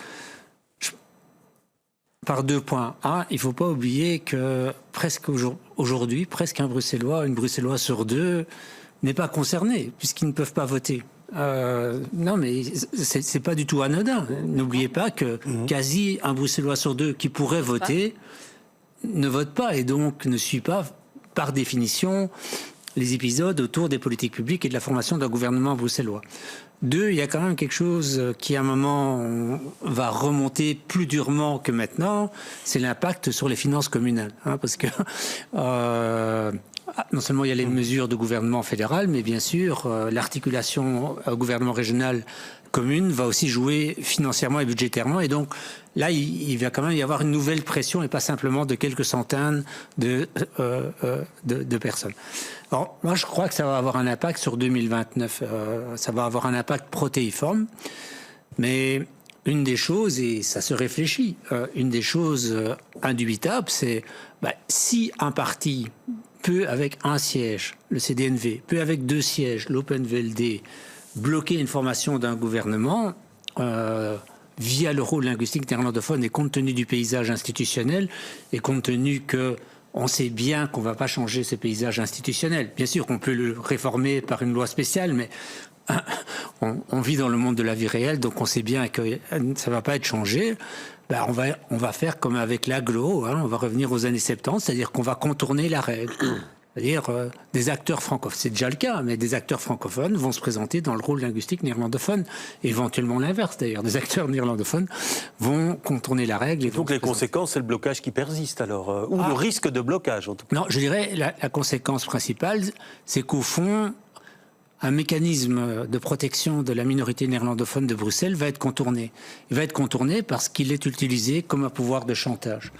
Par 2 points. Un, il ne faut pas oublier que presque aujourd'hui, presque un Bruxellois, une Bruxelloise sur 2 n'est pas concerné, puisqu'ils ne peuvent pas voter. Non, mais c'est pas du tout anodin. N'oubliez pas que quasi un Bruxellois sur 2 qui pourrait voter ne vote pas et donc ne suit pas, par définition, les épisodes autour des politiques publiques et de la formation d'un gouvernement bruxellois. 2, il y a quand même quelque chose qui à un moment va remonter plus durement que maintenant, c'est l'impact sur les finances communales. Parce que non seulement il y a les mesures de gouvernement fédéral, mais bien sûr l'articulation au gouvernement régional commune va aussi jouer financièrement et budgétairement. Et donc là, il va quand même y avoir une nouvelle pression et pas simplement de quelques centaines de personnes. Alors, moi, je crois que ça va avoir un impact sur 2029. Ça va avoir un impact protéiforme. Mais une des choses, et ça se réfléchit, une des choses indubitables, c'est si un parti peut, avec un siège, le CDNV, peut, avec 2 sièges, l'OpenVLD, bloquer une formation d'un gouvernement via le rôle linguistique néerlandophone et compte tenu du paysage institutionnel et compte tenu que on sait bien qu'on ne va pas changer ce paysage institutionnel. Bien sûr qu'on peut le réformer par une loi spéciale, mais on vit dans le monde de la vie réelle, donc on sait bien que ça ne va pas être changé. On va faire comme avec l'agglo, on va revenir aux années 70, c'est-à-dire qu'on va contourner la règle. C'est-à-dire des acteurs francophones, c'est déjà le cas, mais des acteurs francophones vont se présenter dans le rôle linguistique néerlandophone, éventuellement l'inverse d'ailleurs, des acteurs néerlandophones vont contourner la règle. Et donc les conséquences, c'est le blocage qui persiste alors, ou le risque de blocage en tout cas. Non, je dirais la conséquence principale, c'est qu'au fond, un mécanisme de protection de la minorité néerlandophone de Bruxelles va être contourné. Il va être contourné parce qu'il est utilisé comme un pouvoir de chantage.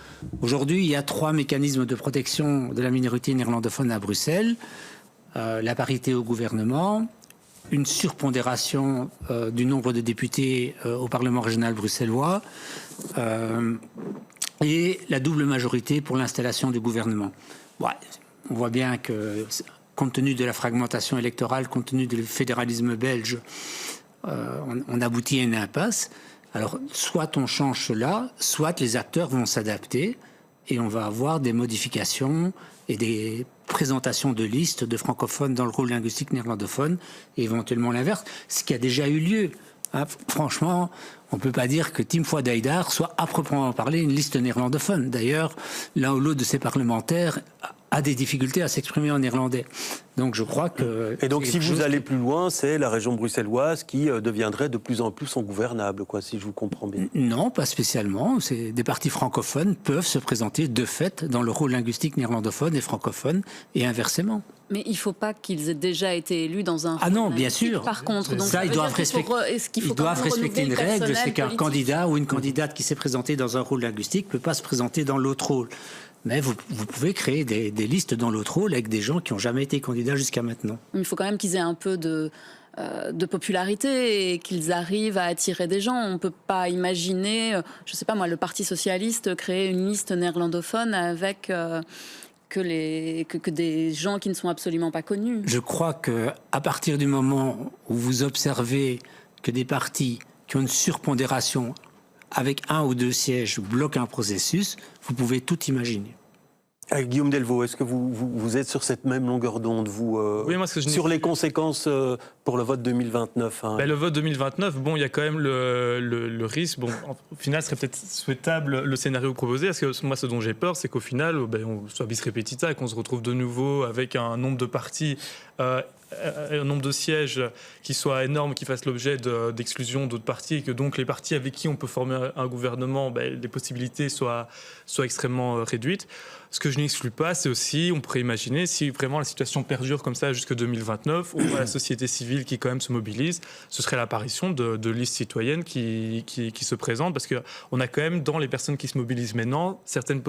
Aujourd'hui, il y a 3 mécanismes de protection de la minorité néerlandophone à Bruxelles. La parité au gouvernement, une surpondération du nombre de députés au Parlement régional bruxellois et la double majorité pour l'installation du gouvernement. On voit bien que compte tenu de la fragmentation électorale, compte tenu du fédéralisme belge, on aboutit à une impasse. Alors, soit on change cela, soit les acteurs vont s'adapter. et on va avoir des modifications et des présentations de listes de francophones dans le rôle linguistique néerlandophone, et éventuellement l'inverse, ce qui a déjà eu lieu. Franchement, on ne peut pas dire que Tim Fouad-Haïdar soit à proprement parler une liste néerlandophone. D'ailleurs, l'un ou l'autre de ses parlementaires a des difficultés à s'exprimer en néerlandais. Donc je crois que... Et donc si vous allez plus loin, c'est la région bruxelloise qui deviendrait de plus en plus ingouvernable, quoi, si je vous comprends bien. Non, pas spécialement. Des partis francophones peuvent se présenter de fait dans le rôle linguistique néerlandophone et francophone, et inversement. Mais il ne faut pas qu'ils aient déjà été élus dans un... Ah non, bien sûr. Par contre, donc ça, ils doivent respecter une règle, c'est qu'un candidat ou une candidate qui s'est présenté dans un rôle linguistique ne peut pas se présenter dans l'autre rôle. Mais vous pouvez créer des listes dans l'autre rôle avec des gens qui n'ont jamais été candidats jusqu'à maintenant. Il faut quand même qu'ils aient un peu de popularité et qu'ils arrivent à attirer des gens. On ne peut pas imaginer, je ne sais pas moi, le Parti socialiste créer une liste néerlandophone avec que des gens qui ne sont absolument pas connus. Je crois qu'à partir du moment où vous observez que des partis qui ont une surpondération avec 1 ou 2 sièges bloquent un processus, vous pouvez tout imaginer. Guillaume Delvaux, est-ce que vous êtes sur cette même longueur d'onde, vous, oui, moi, sur les conséquences pour le vote 2029 hein. Le vote 2029, bon, il y a quand même le risque. Bon, au final, ce serait peut-être souhaitable le scénario proposé. Parce que moi, ce dont j'ai peur, c'est qu'au final, on soit bis repetita et qu'on se retrouve de nouveau avec un nombre de partis, un nombre de sièges qui soit énorme, qui fasse l'objet d'exclusion d'autres partis, et que donc les partis avec qui on peut former un gouvernement, les possibilités soient extrêmement réduites. Ce que je n'exclus pas, c'est aussi, on pourrait imaginer, si vraiment la situation perdure comme ça jusqu'en 2029, où la société civile qui quand même se mobilise, ce serait l'apparition de listes citoyennes qui se présentent, parce qu'on a quand même dans les personnes qui se mobilisent maintenant, certaines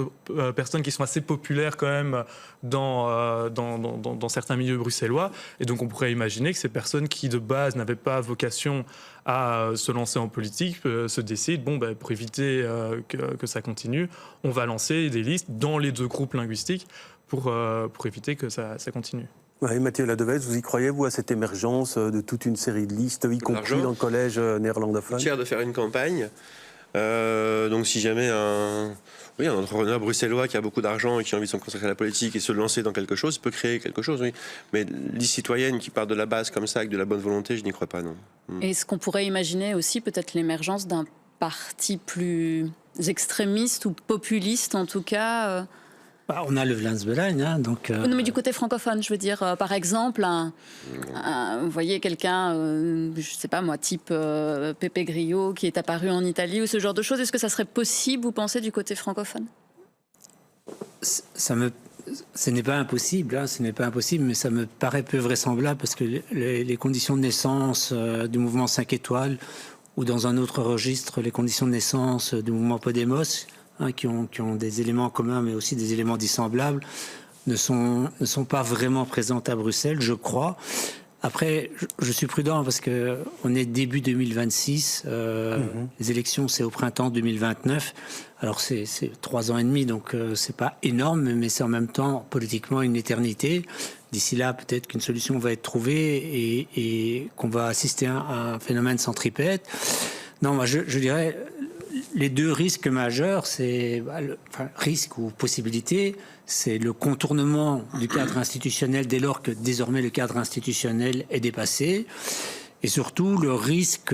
personnes qui sont assez populaires quand même dans certains milieux bruxellois, et donc on pourrait imaginer que ces personnes qui de base n'avaient pas vocation à se lancer en politique se décident, pour éviter que ça continue, on va lancer des listes dans les 2 groupes linguistiques pour éviter que ça continue. Oui, Mathieu Ladevez, vous y croyez, vous, à cette émergence de toute une série de listes, y compris dans le collège néerlandophone ? Cher de faire une campagne. Donc si jamais un entrepreneur bruxellois qui a beaucoup d'argent et qui a envie de s'en consacrer à la politique et se lancer dans quelque chose, peut créer quelque chose, oui. Mais liste citoyenne qui part de la base comme ça, avec de la bonne volonté, je n'y crois pas, non. Est-ce qu'on pourrait imaginer aussi peut-être l'émergence d'un parti plus extrémiste ou populiste, en tout cas On a le Vlaams-Belang, donc... Non, mais du côté francophone, je veux dire, par exemple, vous voyez quelqu'un, je sais pas moi, type Pepe Grillo, qui est apparu en Italie, ou ce genre de choses. Est-ce que ça serait possible, vous pensez, du côté francophone ? Ce n'est pas impossible, mais ça me paraît peu vraisemblable, parce que les conditions de naissance du mouvement 5 étoiles, ou dans un autre registre, les conditions de naissance du mouvement Podemos, qui ont des éléments communs, mais aussi des éléments dissemblables, ne sont pas vraiment présentes à Bruxelles, je crois. Après, je suis prudent parce qu'on est début 2026, les élections c'est au printemps 2029, alors c'est 3 ans et demi, donc c'est pas énorme, mais c'est en même temps politiquement une éternité. D'ici là, peut-être qu'une solution va être trouvée et qu'on va assister à un phénomène centripète. Non, moi je dirais... Les 2 risques majeurs, risque ou possibilité, c'est le contournement du cadre institutionnel dès lors que désormais le cadre institutionnel est dépassé, et surtout le risque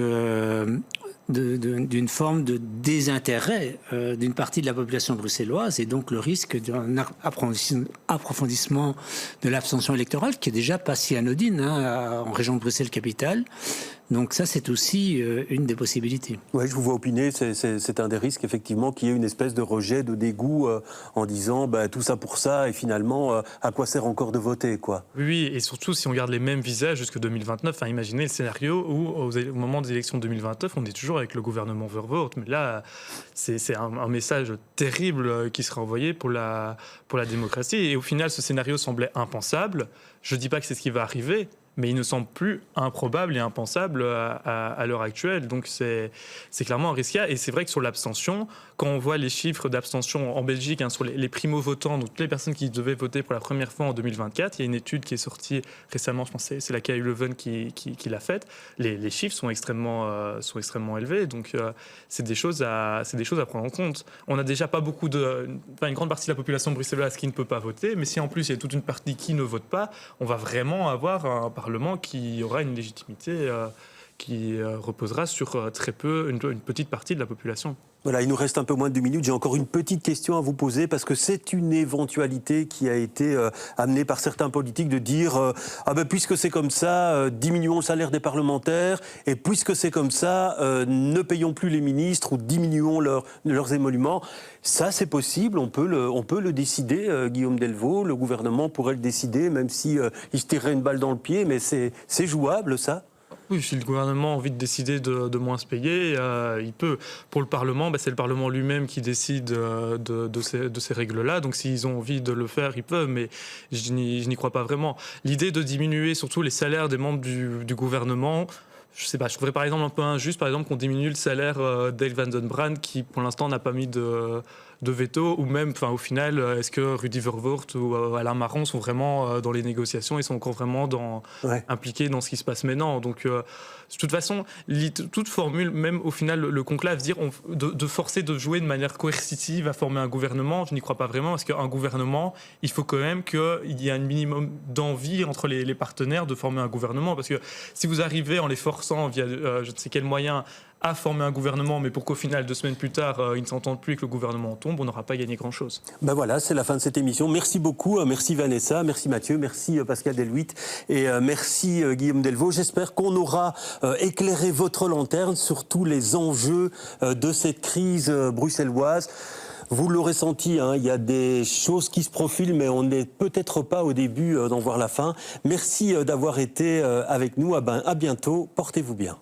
d'une forme de désintérêt d'une partie de la population bruxelloise, et donc le risque d'un approfondissement de l'abstention électorale qui est déjà pas si anodine en région de Bruxelles-Capitale. Donc ça, c'est aussi une des possibilités. Oui, je vous vois opiner, c'est un des risques, effectivement, qu'il y ait une espèce de rejet, de dégoût, en disant tout ça pour ça, et finalement, à quoi sert encore de voter, quoi. Oui, et surtout, si on garde les mêmes visages jusqu'en 2029, imaginez le scénario où, au moment des élections 2029, on est toujours avec le gouvernement Verwoerd. Mais là, c'est un message terrible qui sera envoyé pour la démocratie. Et au final, ce scénario semblait impensable. Je ne dis pas que c'est ce qui va arriver, mais il ne semble plus improbable et impensable à l'heure actuelle. Donc c'est clairement un risque. Et c'est vrai que sur l'abstention, quand on voit les chiffres d'abstention en Belgique, sur les primo-votants, donc toutes les personnes qui devaient voter pour la première fois en 2024, il y a une étude qui est sortie récemment, je pense que c'est la KU Leuven qui l'a faite, les chiffres sont extrêmement élevés. Donc c'est des choses à prendre en compte. On n'a déjà pas une grande partie de la population bruxelloise qui ne peut pas voter, mais si en plus il y a toute une partie qui ne vote pas, on va vraiment avoir un Parlement qui aura une légitimité qui reposera sur très peu, une petite partie de la population. Voilà, il nous reste un peu moins de 2 minutes. J'ai encore une petite question à vous poser parce que c'est une éventualité qui a été amenée par certains politiques de dire puisque c'est comme ça, diminuons le salaire des parlementaires et puisque c'est comme ça, ne payons plus les ministres ou diminuons leurs émoluments. Ça, c'est possible, on peut le décider, Guillaume Delvaux, le gouvernement pourrait le décider, même si il se tirerait une balle dans le pied, mais c'est jouable, ça ? Oui, si le gouvernement a envie de décider de moins se payer, il peut. Pour le Parlement, c'est le Parlement lui-même qui décide de ces règles-là. Donc s'ils ont envie de le faire, ils peuvent, mais je n'y crois pas vraiment. L'idée de diminuer surtout les salaires des membres du gouvernement, je sais pas, je trouverais par exemple un peu injuste qu'on diminue le salaire d'El Van den Brand qui pour l'instant n'a pas mis de veto, ou même au final est-ce que Rudy Verwoerd ou Alain Marron sont vraiment dans les négociations, ils sont encore vraiment impliqués dans ce qui se passe maintenant. Donc de toute façon, toute formule, même au final le conclave, dire de forcer de jouer de manière coercitive à former un gouvernement, je n'y crois pas vraiment, parce qu'un gouvernement, il faut quand même qu'il y ait un minimum d'envie entre les partenaires de former un gouvernement, parce que si vous arrivez en les forçant via je ne sais quel moyen à former un gouvernement, mais pour qu'au final, 2 semaines plus tard, ils ne s'entendent plus et que le gouvernement tombe, on n'aura pas gagné grand-chose. Voilà, c'est la fin de cette émission. Merci beaucoup, merci Vanessa, merci Mathieu, merci Pascal Delhuit et merci Guillaume Delvaux. J'espère qu'on aura éclairé votre lanterne sur tous les enjeux de cette crise bruxelloise. Vous l'aurez senti, il y a des choses qui se profilent, mais on n'est peut-être pas au début d'en voir la fin. Merci d'avoir été avec nous. À bientôt. Portez-vous bien.